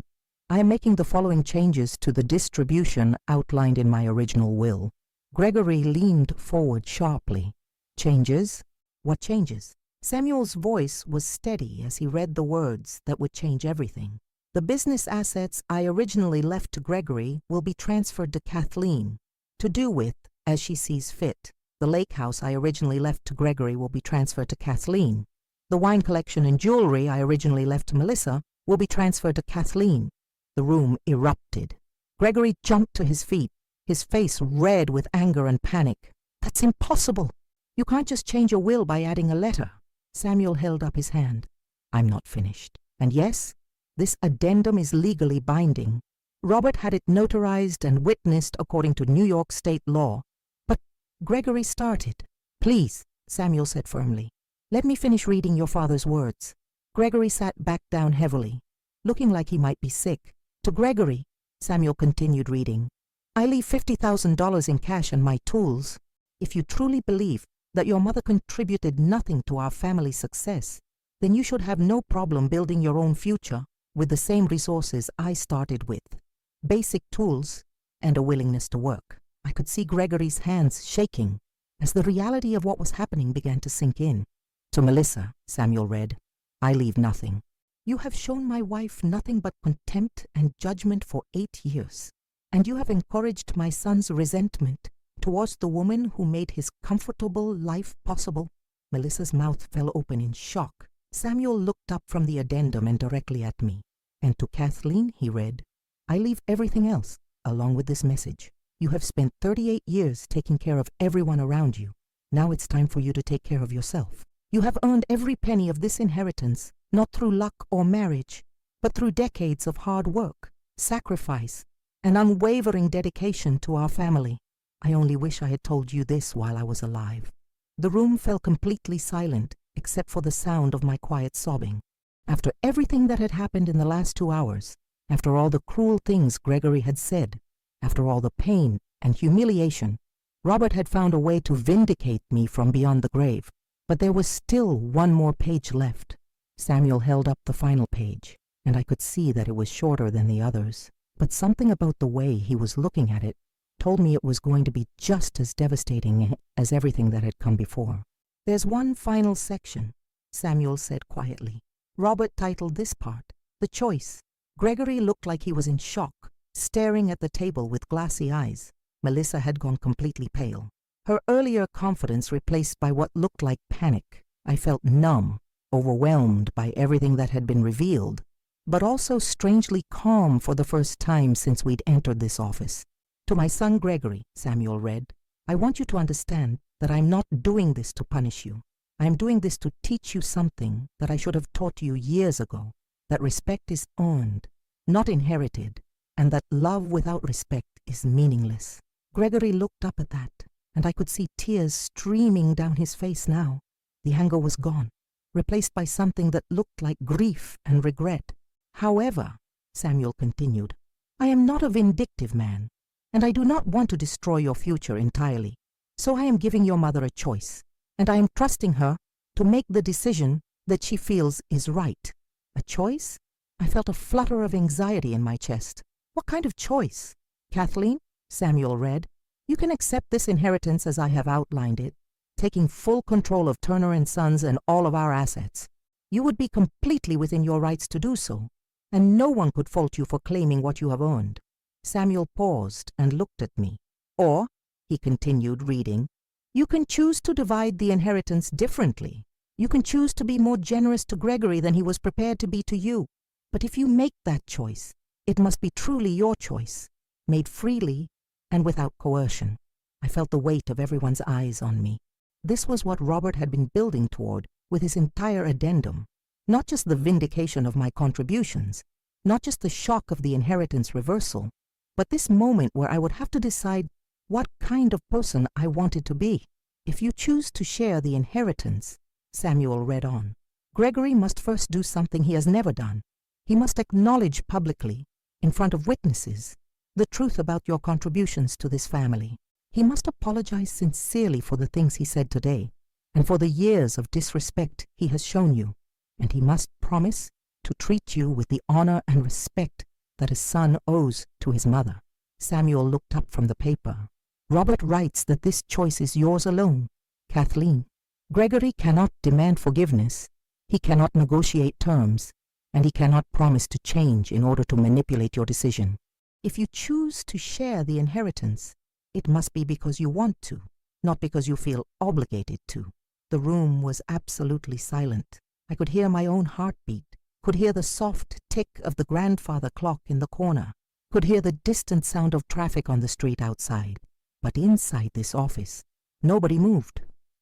I am making the following changes to the distribution outlined in my original will. Gregory leaned forward sharply. Changes? What changes? Samuel's voice was steady as he read the words that would change everything. The business assets I originally left to Gregory will be transferred to Kathleen, to do with as she sees fit. The lake house I originally left to Gregory will be transferred to Kathleen. The wine collection and jewelry I originally left to Melissa will be transferred to Kathleen. The room erupted. Gregory jumped to his feet, his face red with anger and panic. That's impossible. You can't just change a will by adding a letter. Samuel held up his hand. I'm not finished. And yes, this addendum is legally binding. Robert had it notarized and witnessed according to New York state law. But Gregory started. Please, Samuel said firmly. Let me finish reading your father's words. Gregory sat back down heavily, looking like he might be sick. To Gregory, Samuel continued reading, I leave $50,000 in cash and my tools. If you truly believe that your mother contributed nothing to our family's success, then you should have no problem building your own future with the same resources I started with. Basic tools and a willingness to work. I could see Gregory's hands shaking as the reality of what was happening began to sink in. To Melissa, Samuel read, I leave nothing. You have shown my wife nothing but contempt and judgment for 8 years, and you have encouraged my son's resentment towards the woman who made his comfortable life possible. Melissa's mouth fell open in shock. Samuel looked up from the addendum and directly at me. And to Kathleen, he read, I leave everything else, along with this message. You have spent 38 years taking care of everyone around you. Now it's time for you to take care of yourself. You have earned every penny of this inheritance, not through luck or marriage, but through decades of hard work, sacrifice, and unwavering dedication to our family. I only wish I had told you this while I was alive. The room fell completely silent, except for the sound of my quiet sobbing. After everything that had happened in the last 2 hours, after all the cruel things Gregory had said, after all the pain and humiliation, Robert had found a way to vindicate me from beyond the grave. But there was still one more page left. Samuel held up the final page, and I could see that it was shorter than the others. But something about the way he was looking at it told me it was going to be just as devastating as everything that had come before. There's one final section, Samuel said quietly. Robert titled this part, The Choice. Gregory looked like he was in shock, staring at the table with glassy eyes. Melissa had gone completely pale. Her earlier confidence replaced by what looked like panic. I felt numb, overwhelmed by everything that had been revealed, but also strangely calm for the first time since we'd entered this office. To my son Gregory, Samuel read, I want you to understand that I'm not doing this to punish you. I am doing this to teach you something that I should have taught you years ago, that respect is earned, not inherited, and that love without respect is meaningless. Gregory looked up at that, and I could see tears streaming down his face now. The anger was gone, replaced by something that looked like grief and regret. However, Samuel continued, I am not a vindictive man, and I do not want to destroy your future entirely. So I am giving your mother a choice, and I am trusting her to make the decision that she feels is right. A choice? I felt a flutter of anxiety in my chest. What kind of choice? Kathleen, Samuel read, you can accept this inheritance as I have outlined it, taking full control of Turner and Sons and all of our assets. You would be completely within your rights to do so, and no one could fault you for claiming what you have earned. Samuel paused and looked at me. Or, he continued reading, you can choose to divide the inheritance differently. You can choose to be more generous to Gregory than he was prepared to be to you. But if you make that choice, it must be truly your choice, made freely and without coercion. I felt the weight of everyone's eyes on me. This was what Robert had been building toward with his entire addendum. Not just the vindication of my contributions, not just the shock of the inheritance reversal, but this moment where I would have to decide what kind of person I wanted to be. If you choose to share the inheritance, Samuel read on, Gregory must first do something he has never done. He must acknowledge publicly, in front of witnesses, the truth about your contributions to this family. He must apologize sincerely for the things he said today, and for the years of disrespect he has shown you. And he must promise to treat you with the honor and respect that a son owes to his mother. Samuel looked up from the paper. Robert writes that this choice is yours alone, Kathleen. Gregory cannot demand forgiveness, he cannot negotiate terms, and he cannot promise to change in order to manipulate your decision. If you choose to share the inheritance, it must be because you want to, not because you feel obligated to. The room was absolutely silent. I could hear my own heartbeat, could hear the soft tick of the grandfather clock in the corner, could hear the distant sound of traffic on the street outside. But inside this office, nobody moved.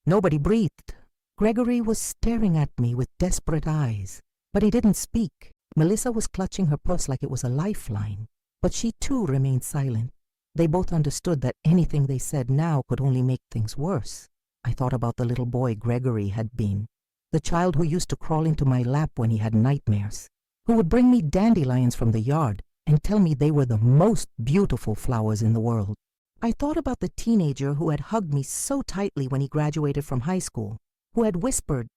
Nobody breathed. Gregory was staring at me with desperate eyes, but he didn't speak. Melissa was clutching her purse like it was a lifeline, but she too remained silent. They both understood that anything they said now could only make things worse. I thought about the little boy Gregory had been, the child who used to crawl into my lap when he had nightmares, who would bring me dandelions from the yard and tell me they were the most beautiful flowers in the world. I thought about the teenager who had hugged me so tightly when he graduated from high school, who had whispered,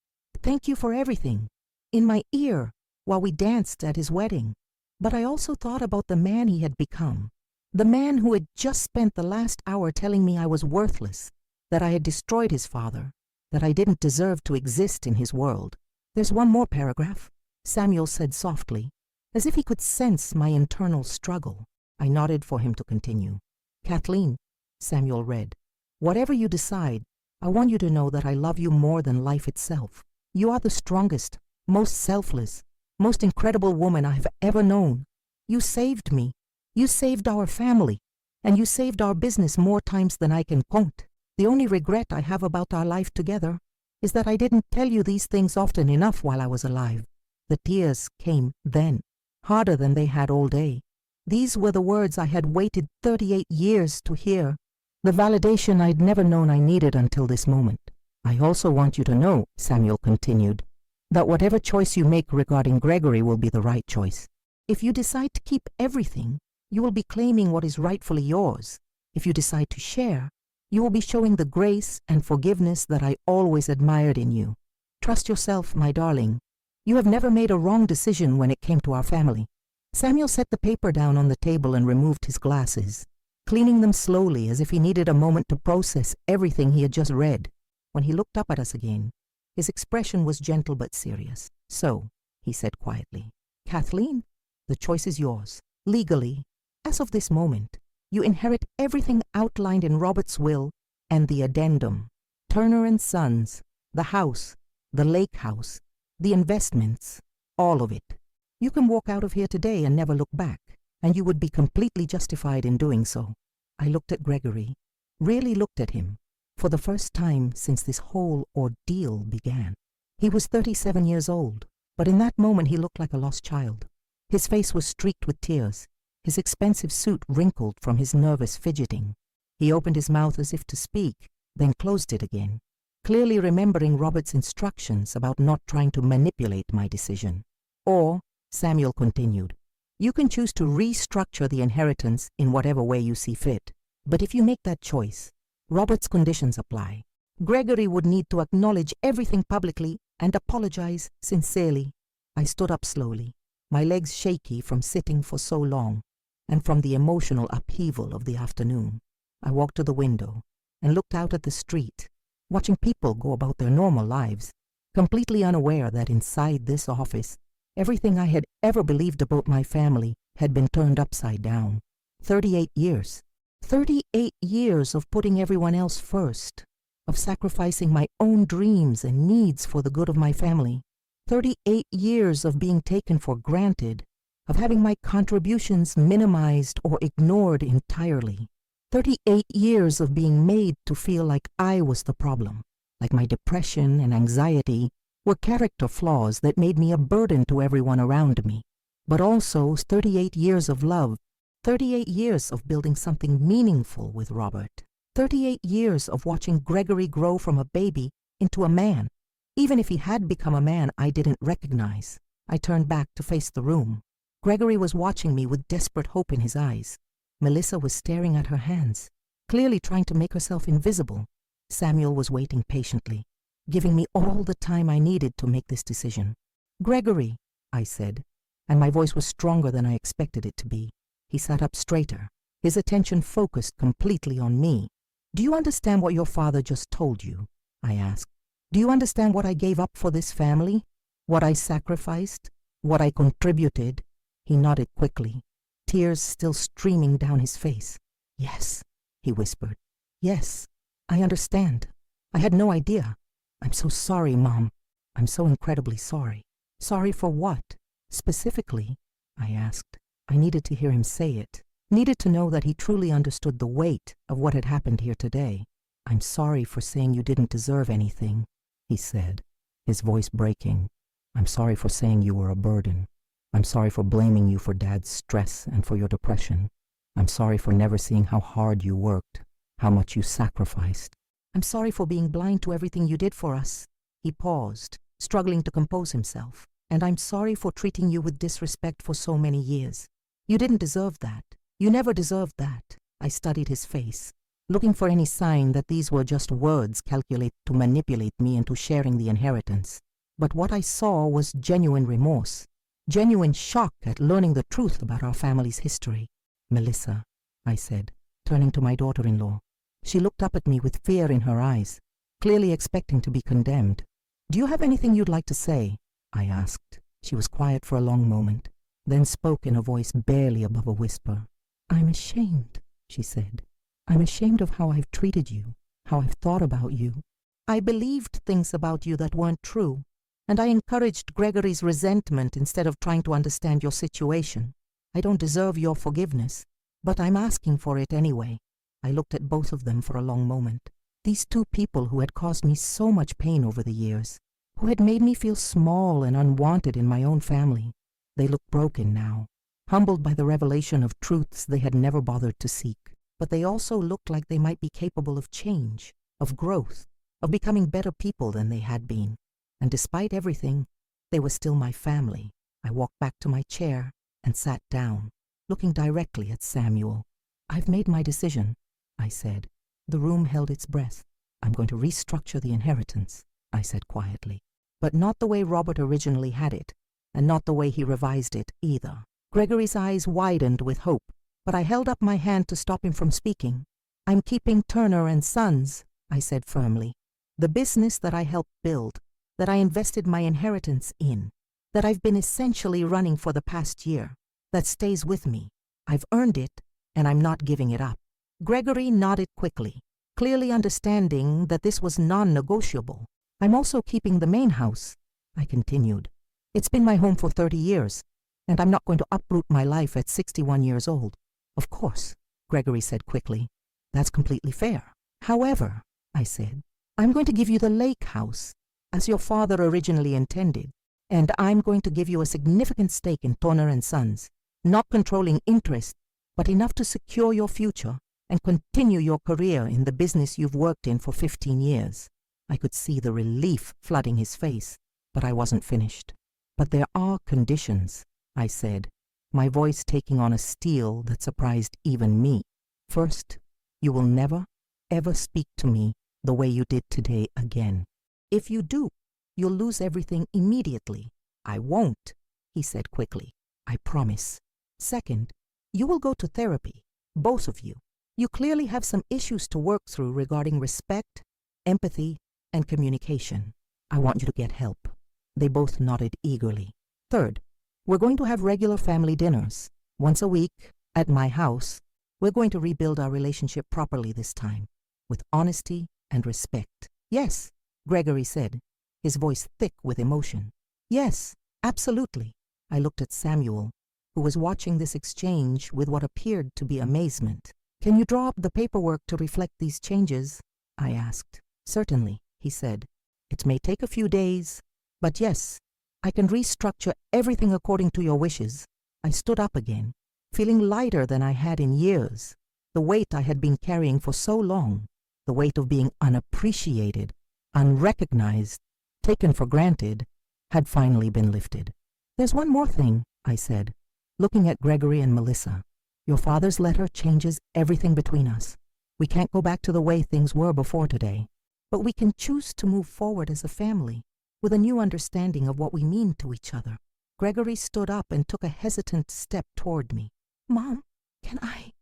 "Thank you for everything," in my ear while we danced at his wedding. But I also thought about the man he had become, the man who had just spent the last hour telling me I was worthless, that I had destroyed his father, that I didn't deserve to exist in his world. "There's one more paragraph," Samuel said softly, as if he could sense my internal struggle. I nodded for him to continue. "Kathleen," Samuel read, "whatever you decide, I want you to know that I love you more than life itself. You are the strongest, most selfless, most incredible woman I have ever known. You saved me. You saved our family. And you saved our business more times than I can count. The only regret I have about our life together is that I didn't tell you these things often enough while I was alive." The tears came then, harder than they had all day. These were the words I had waited 38 years to hear, the validation I'd never known I needed until this moment. "I also want you to know," Samuel continued, "that whatever choice you make regarding Gregory will be the right choice. If you decide to keep everything, you will be claiming what is rightfully yours. If you decide to share, you will be showing the grace and forgiveness that I always admired in you. Trust yourself, my darling. You have never made a wrong decision when it came to our family." Samuel set the paper down on the table and removed his glasses, cleaning them slowly as if he needed a moment to process everything he had just read. When he looked up at us again, his expression was gentle but serious. "So," he said quietly, "Kathleen, the choice is yours. Legally, as of this moment, you inherit everything outlined in Robert's will and the addendum. Turner and Sons, the house, the lake house, the investments, all of it. You can walk out of here today and never look back, and you would be completely justified in doing so." I looked at Gregory, really looked at him, for the first time since this whole ordeal began. He was 37 years old, but in that moment he looked like a lost child. His face was streaked with tears, his expensive suit wrinkled from his nervous fidgeting. He opened his mouth as if to speak, then closed it again, clearly remembering Robert's instructions about not trying to manipulate my decision. "Or," Samuel continued, "you can choose to restructure the inheritance in whatever way you see fit. But if you make that choice, Robert's conditions apply. Gregory would need to acknowledge everything publicly and apologize sincerely." I stood up slowly, my legs shaky from sitting for so long and from the emotional upheaval of the afternoon. I walked to the window and looked out at the street, watching people go about their normal lives, completely unaware that inside this office, everything I had ever believed about my family had been turned upside down. 38 years. 38 years of putting everyone else first, of sacrificing my own dreams and needs for the good of my family. 38 years of being taken for granted, of having my contributions minimized or ignored entirely. 38 years of being made to feel like I was the problem, like my depression and anxiety were character flaws that made me a burden to everyone around me. But also 38 years of love, 38 years of building something meaningful with Robert, 38 years of watching Gregory grow from a baby into a man. Even if he had become a man I didn't recognize. I turned back to face the room. Gregory was watching me with desperate hope in his eyes. Melissa was staring at her hands, clearly trying to make herself invisible. Samuel was waiting patiently, giving me all the time I needed to make this decision. "Gregory," I said, and my voice was stronger than I expected it to be. He sat up straighter, his attention focused completely on me. "Do you understand what your father just told you?" I asked. "Do you understand what I gave up for this family? What I sacrificed? What I contributed?" He nodded quickly, tears still streaming down his face. "Yes," he whispered. "Yes, I understand. I had no idea. I'm so sorry, Mom. I'm so incredibly sorry." "Sorry for what? Specifically?" I asked. I needed to hear him say it, needed to know that he truly understood the weight of what had happened here today. "I'm sorry for saying you didn't deserve anything," he said, his voice breaking. "I'm sorry for saying you were a burden. I'm sorry for blaming you for Dad's stress and for your depression. I'm sorry for never seeing how hard you worked, how much you sacrificed. I'm sorry for being blind to everything you did for us." He paused, struggling to compose himself. "And I'm sorry for treating you with disrespect for so many years. You didn't deserve that. You never deserved that." I studied his face, looking for any sign that these were just words calculated to manipulate me into sharing the inheritance. But what I saw was genuine remorse, genuine shock at learning the truth about our family's history. "Melissa," I said, turning to my daughter-in-law. She looked up at me with fear in her eyes, clearly expecting to be condemned. "Do you have anything you'd like to say?" I asked. She was quiet for a long moment, then spoke in a voice barely above a whisper. "I'm ashamed," she said. "I'm ashamed of how I've treated you, how I've thought about you. I believed things about you that weren't true, and I encouraged Gregory's resentment instead of trying to understand your situation. I don't deserve your forgiveness, but I'm asking for it anyway." I looked at both of them for a long moment. These two people who had caused me so much pain over the years, who had made me feel small and unwanted in my own family. They looked broken now, humbled by the revelation of truths they had never bothered to seek. But they also looked like they might be capable of change, of growth, of becoming better people than they had been. And despite everything, they were still my family. I walked back to my chair and sat down, looking directly at Samuel. "I've made my decision," I said. The room held its breath. "I'm going to restructure the inheritance," I said quietly. But not the way Robert originally had it, and not the way he revised it either. Gregory's eyes widened with hope, but I held up my hand to stop him from speaking. "I'm keeping Turner and Sons," I said firmly. "The business that I helped build, that I invested my inheritance in, that I've been essentially running for the past year, that stays with me. I've earned it, and I'm not giving it up." Gregory nodded quickly, clearly understanding that this was non-negotiable. "I'm also keeping the main house," I continued. "It's been my home for 30 years, and I'm not going to uproot my life at 61 years old." "Of course," Gregory said quickly. "That's completely fair. However," I said, "I'm going to give you the lake house, as your father originally intended, and I'm going to give you a significant stake in Turner and Sons, not controlling interest, but enough to secure your future and continue your career in the business you've worked in for 15 years. I could see the relief flooding his face, but I wasn't finished. "But there are conditions," I said, my voice taking on a steel that surprised even me. "First, you will never, ever speak to me the way you did today again. If you do, you'll lose everything immediately." "I won't," he said quickly. "I promise." "Second, you will go to therapy, both of you. You clearly have some issues to work through regarding respect, empathy, and communication. I want you to get help." They both nodded eagerly. "Third, we're going to have regular family dinners, once a week, at my house. We're going to rebuild our relationship properly this time, with honesty and respect. Yes, Gregory said, his voice thick with emotion. Yes, absolutely. I looked at Samuel, who was watching this exchange with what appeared to be amazement. Can you draw up the paperwork to reflect these changes? I asked. Certainly, he said. It may take a few days, but yes, I can restructure everything according to your wishes. I stood up again, feeling lighter than I had in years. The weight I had been carrying for so long, the weight of being unappreciated, unrecognized, taken for granted, had finally been lifted. There's one more thing, I said, looking at Gregory and Melissa. Your father's letter changes everything between us. We can't go back to the way things were before today, but we can choose to move forward as a family with a new understanding of what we mean to each other. Gregory stood up and took a hesitant step toward me. Mom, can I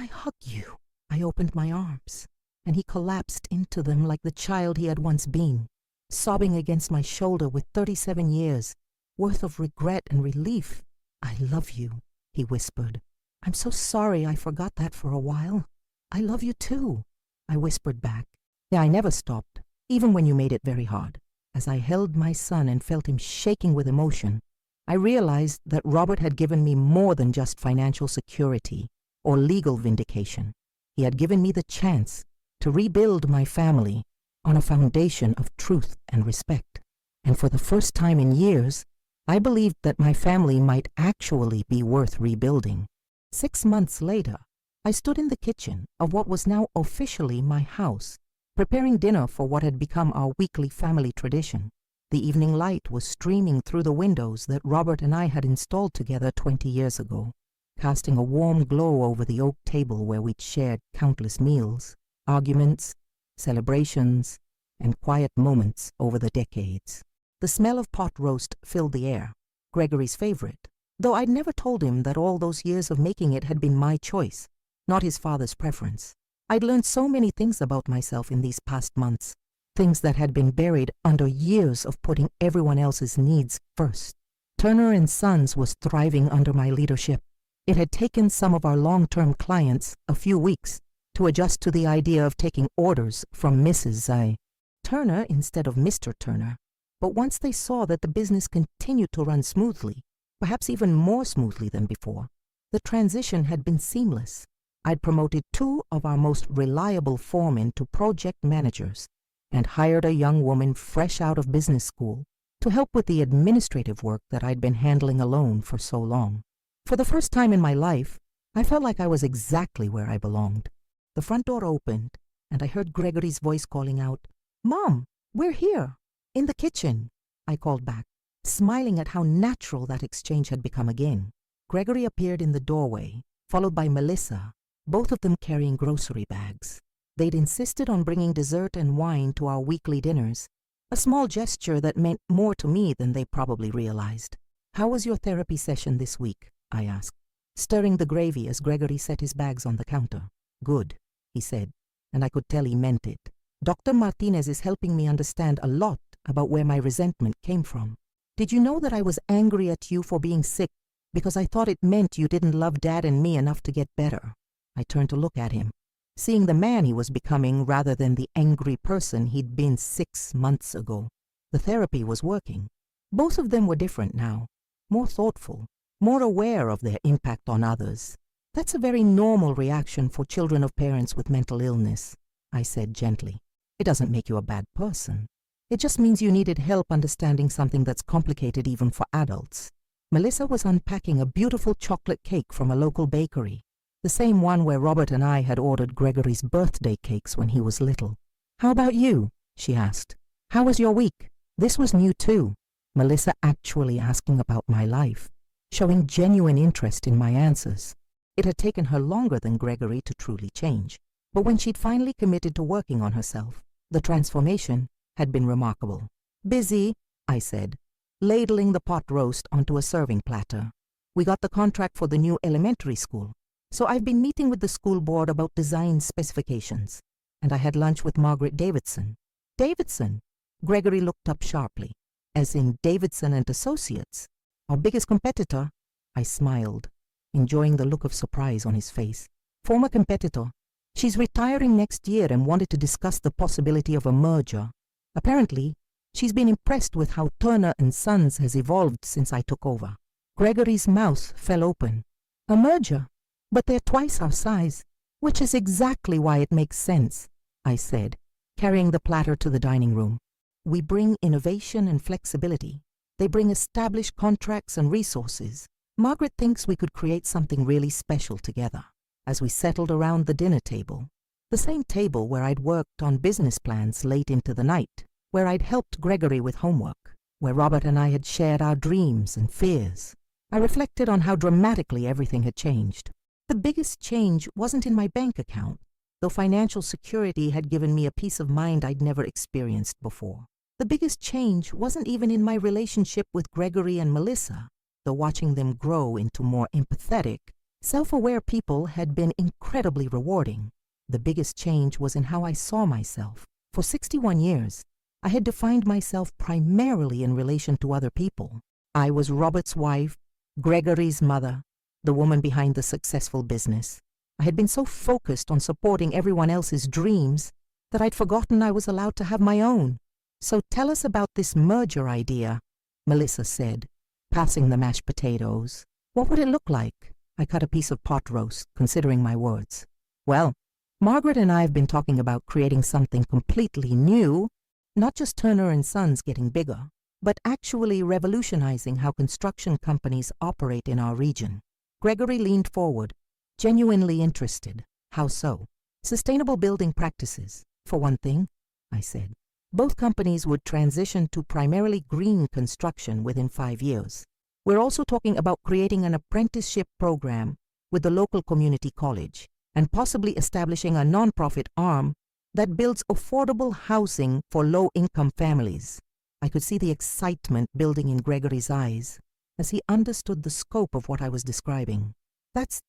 hug you? I opened my arms, and he collapsed into them like the child he had once been, sobbing against my shoulder with 37 years worth of regret and relief. I love you, he whispered. I'm so sorry I forgot that for a while. I love you too, I whispered back. Yeah, I never stopped, even when you made it very hard. As I held my son and felt him shaking with emotion, I realized that Robert had given me more than just financial security or legal vindication. He had given me the chance to rebuild my family on a foundation of truth and respect. And for the first time in years, I believed that my family might actually be worth rebuilding. 6 months later, I stood in the kitchen of what was now officially my house, preparing dinner for what had become our weekly family tradition. The evening light was streaming through the windows that Robert and I had installed together 20 years ago, casting a warm glow over the oak table where we'd shared countless meals, arguments, celebrations, and quiet moments over the decades. The smell of pot roast filled the air, Gregory's favorite, though I'd never told him that all those years of making it had been my choice, not his father's preference. I'd learned so many things about myself in these past months, things that had been buried under years of putting everyone else's needs first. Turner & Sons was thriving under my leadership. It had taken some of our long-term clients a few weeks to adjust to the idea of taking orders from Mrs. Turner instead of Mr. Turner. But once they saw that the business continued to run smoothly, perhaps even more smoothly than before, the transition had been seamless. I'd promoted 2 of our most reliable foremen to project managers and hired a young woman fresh out of business school to help with the administrative work that I'd been handling alone for so long. For the first time in my life, I felt like I was exactly where I belonged. The front door opened, and I heard Gregory's voice calling out, "Mom, we're here." "In the kitchen," I called back, smiling at how natural that exchange had become again. Gregory appeared in the doorway, followed by Melissa, both of them carrying grocery bags. They'd insisted on bringing dessert and wine to our weekly dinners, a small gesture that meant more to me than they probably realized. "How was your therapy session this week?" I asked, stirring the gravy as Gregory set his bags on the counter. "Good," he said, and I could tell he meant it. "Dr. Martinez is helping me understand a lot about where my resentment came from. Did you know that I was angry at you for being sick because I thought it meant you didn't love Dad and me enough to get better?" I turned to look at him, seeing the man he was becoming rather than the angry person he'd been 6 months ago. The therapy was working. Both of them were different now, more thoughtful, more aware of their impact on others. "That's a very normal reaction for children of parents with mental illness," I said gently. "It doesn't make you a bad person. It just means you needed help understanding something that's complicated even for adults." Melissa was unpacking a beautiful chocolate cake from a local bakery, the same one where Robert and I had ordered Gregory's birthday cakes when he was little. "How about you?" she asked. "How was your week?" This was new too, Melissa actually asking about my life, showing genuine interest in my answers. It had taken her longer than Gregory to truly change, but when she'd finally committed to working on herself, the transformation had been remarkable. "Busy," I said, ladling the pot roast onto a serving platter. "We got the contract for the new elementary school, so I've been meeting with the school board about design specifications, and I had lunch with Margaret Davidson." "Davidson?" Gregory looked up sharply. "As in Davidson and Associates, our biggest competitor?" I smiled, enjoying the look of surprise on his face. "Former competitor, She's retiring next year and wanted to discuss the possibility of a merger. Apparently, she's been impressed with how Turner and Sons has evolved since I took over. Gregory's mouth fell open. A merger? But they're twice our size, which is exactly why it makes sense, I said, carrying the platter to the dining room. We bring innovation and flexibility. They bring established contracts and resources. Margaret thinks we could create something really special together. As we settled around the dinner table, the same table where I'd worked on business plans late into the night, where I'd helped Gregory with homework, where Robert and I had shared our dreams and fears, I reflected on how dramatically everything had changed. The biggest change wasn't in my bank account, though financial security had given me a peace of mind I'd never experienced before. The biggest change wasn't even in my relationship with Gregory and Melissa, though watching them grow into more empathetic, self-aware people had been incredibly rewarding. The biggest change was in how I saw myself. For 61 years, I had defined myself primarily in relation to other people. I was Robert's wife, Gregory's mother, the woman behind the successful business. I had been so focused on supporting everyone else's dreams that I'd forgotten I was allowed to have my own. "So tell us about this merger idea," Melissa said, passing the mashed potatoes. "What would it look like?" I cut a piece of pot roast, considering my words. "Well, Margaret and I have been talking about creating something completely new, not just Turner and Sons getting bigger, but actually revolutionizing how construction companies operate in our region." Gregory leaned forward, genuinely interested. "How so?" "Sustainable building practices, for one thing," I said. "Both companies would transition to primarily green construction within 5 years. We're also talking about creating an apprenticeship program with the local community college and possibly establishing a nonprofit arm that builds affordable housing for low-income families." I could see the excitement building in Gregory's eyes as he understood the scope of what I was describing. That's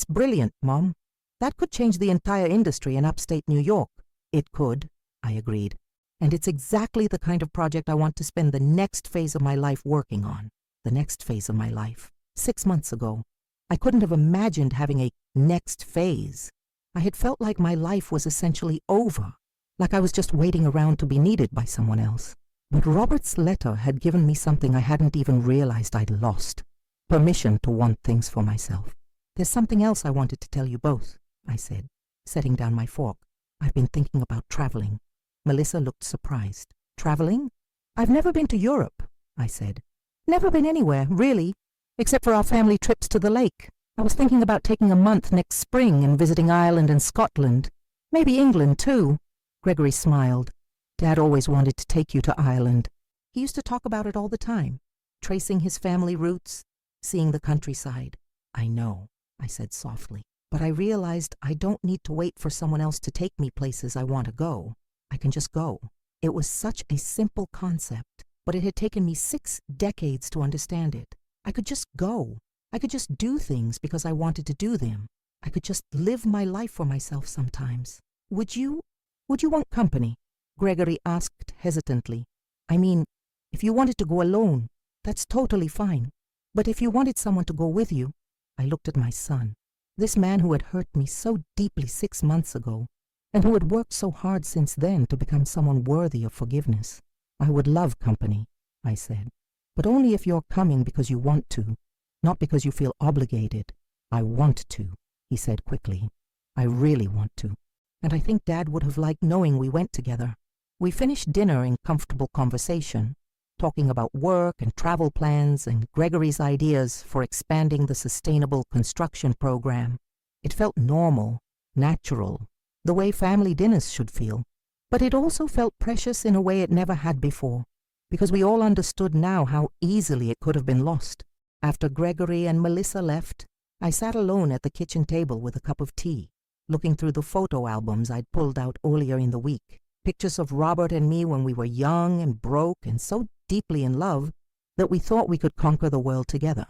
brilliant, Mom. That could change the entire industry in upstate New York." "It could," I agreed. "And it's exactly the kind of project I want to spend the next phase of my life working on." The next phase of my life. 6 months ago, I couldn't have imagined having a next phase. I had felt like my life was essentially over, like I was just waiting around to be needed by someone else. But Robert's letter had given me something I hadn't even realized I'd lost: permission to want things for myself. "There's something else I wanted to tell you both," I said, setting down my fork. "I've been thinking about traveling." Melissa looked surprised. "Traveling?" "I've never been to Europe," I said. "Never been anywhere, really, except for our family trips to the lake. I was thinking about taking a month next spring and visiting Ireland and Scotland. Maybe England, too." Gregory smiled. "Dad always wanted to take you to Ireland. He used to talk about it all the time, tracing his family roots, seeing the countryside." "I know," I said softly, "but I realized I don't need to wait for someone else to take me places I want to go. I can just go." It was such a simple concept, but it had taken me 6 decades to understand it. I could just go. I could just do things because I wanted to do them. I could just live my life for myself sometimes. Would you want company?" Gregory asked hesitantly. "I mean, if you wanted to go alone, that's totally fine. But if you wanted someone to go with you..." I looked at my son, this man who had hurt me so deeply 6 months ago, and who had worked so hard since then to become someone worthy of forgiveness. "I would love company," I said, "but only if you're coming because you want to, not because you feel obligated." "I want to," he said quickly. "I really want to. And I think Dad would have liked knowing we went together." We finished dinner in comfortable conversation, talking about work and travel plans and Gregory's ideas for expanding the sustainable construction program. It felt normal, natural, the way family dinners should feel. But it also felt precious in a way it never had before, because we all understood now how easily it could have been lost. After Gregory and Melissa left, I sat alone at the kitchen table with a cup of tea, looking through the photo albums I'd pulled out earlier in the week. Pictures of Robert and me when we were young and broke and so deeply in love that we thought we could conquer the world together.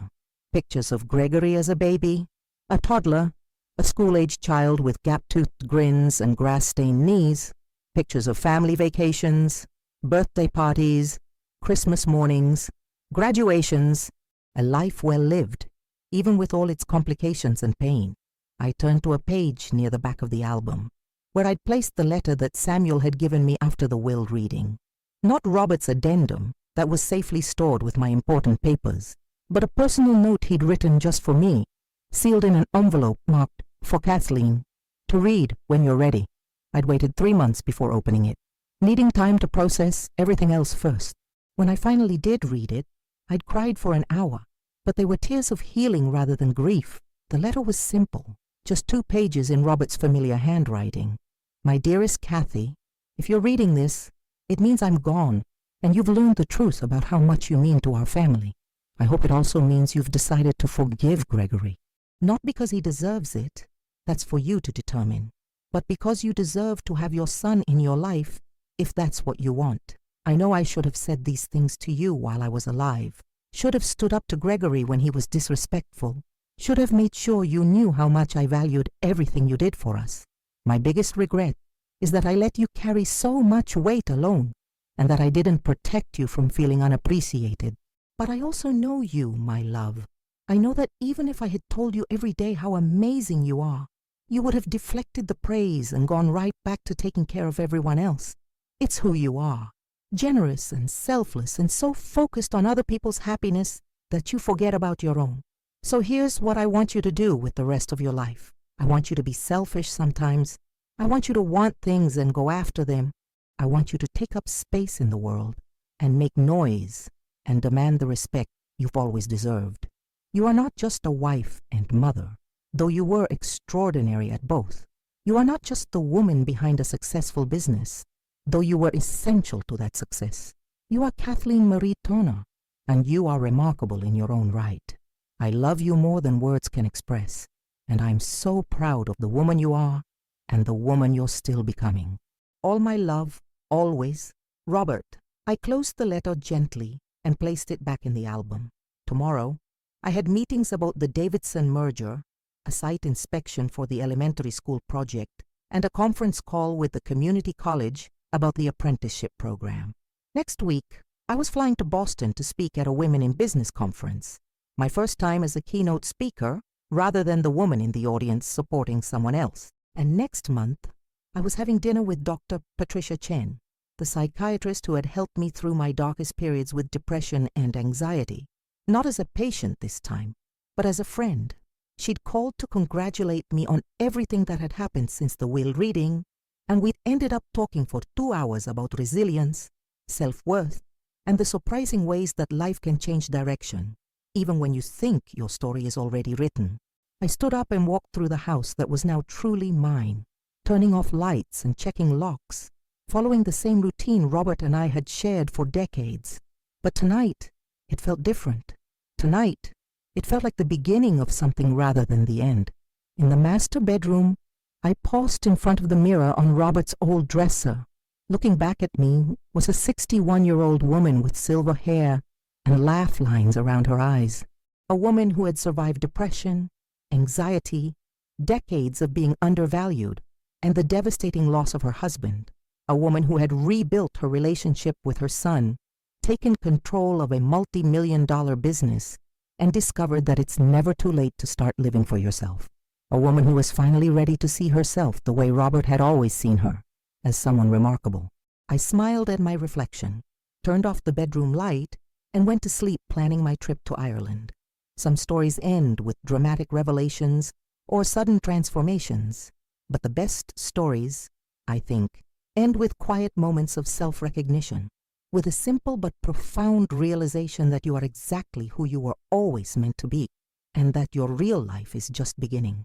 Pictures of Gregory as a baby, a toddler, a school-aged child with gap-toothed grins and grass-stained knees. Pictures of family vacations, birthday parties, Christmas mornings, graduations, a life well lived, even with all its complications and pain. I turned to a page near the back of the album, where I'd placed the letter that Samuel had given me after the will reading. Not Robert's addendum that was safely stored with my important papers, but a personal note he'd written just for me, sealed in an envelope marked, "For Kathleen, to read when you're ready." I'd waited 3 months before opening it, needing time to process everything else first. When I finally did read it, I'd cried for an hour, but they were tears of healing rather than grief. The letter was simple, just 2 pages in Robert's familiar handwriting. "My dearest Kathy, if you're reading this, it means I'm gone, and you've learned the truth about how much you mean to our family. I hope it also means you've decided to forgive Gregory. Not because he deserves it, that's for you to determine, but because you deserve to have your son in your life if that's what you want. I know I should have said these things to you while I was alive, should have stood up to Gregory when he was disrespectful, should have made sure you knew how much I valued everything you did for us. My biggest regret is that I let you carry so much weight alone, and that I didn't protect you from feeling unappreciated. But I also know you, my love. I know that even if I had told you every day how amazing you are, you would have deflected the praise and gone right back to taking care of everyone else. It's who you are, generous and selfless and so focused on other people's happiness that you forget about your own. So here's what I want you to do with the rest of your life. I want you to be selfish sometimes. I want you to want things and go after them. I want you to take up space in the world and make noise and demand the respect you've always deserved. You are not just a wife and mother, though you were extraordinary at both. You are not just the woman behind a successful business, though you were essential to that success. You are Kathleen Marie Turner, and you are remarkable in your own right. I love you more than words can express, and I'm so proud of the woman you are and the woman you're still becoming. All my love, always, Robert." I closed the letter gently and placed it back in the album. Tomorrow, I had meetings about the Davidson merger, a site inspection for the elementary school project, and a conference call with the community college about the apprenticeship program. Next week, I was flying to Boston to speak at a Women in Business conference, my first time as a keynote speaker rather than the woman in the audience supporting someone else. And next month, I was having dinner with Dr. Patricia Chen, the psychiatrist who had helped me through my darkest periods with depression and anxiety. Not as a patient this time, but as a friend. She'd called to congratulate me on everything that had happened since the will reading, and we'd ended up talking for 2 hours about resilience, self-worth, and the surprising ways that life can change direction, even when you think your story is already written. I stood up and walked through the house that was now truly mine, turning off lights and checking locks, following the same routine Robert and I had shared for decades. But tonight, it felt different. Tonight, it felt like the beginning of something rather than the end. In the master bedroom, I paused in front of the mirror on Robert's old dresser. Looking back at me was a 61-year-old woman with silver hair and laugh lines around her eyes. A woman who had survived depression, anxiety, decades of being undervalued, and the devastating loss of her husband. A woman who had rebuilt her relationship with her son, taken control of a multi-million-dollar business, and discovered that it's never too late to start living for yourself. A woman who was finally ready to see herself the way Robert had always seen her, as someone remarkable. I smiled at my reflection, turned off the bedroom light, and went to sleep planning my trip to Ireland. Some stories end with dramatic revelations or sudden transformations, but the best stories, I think, end with quiet moments of self-recognition, with a simple but profound realization that you are exactly who you were always meant to be, and that your real life is just beginning.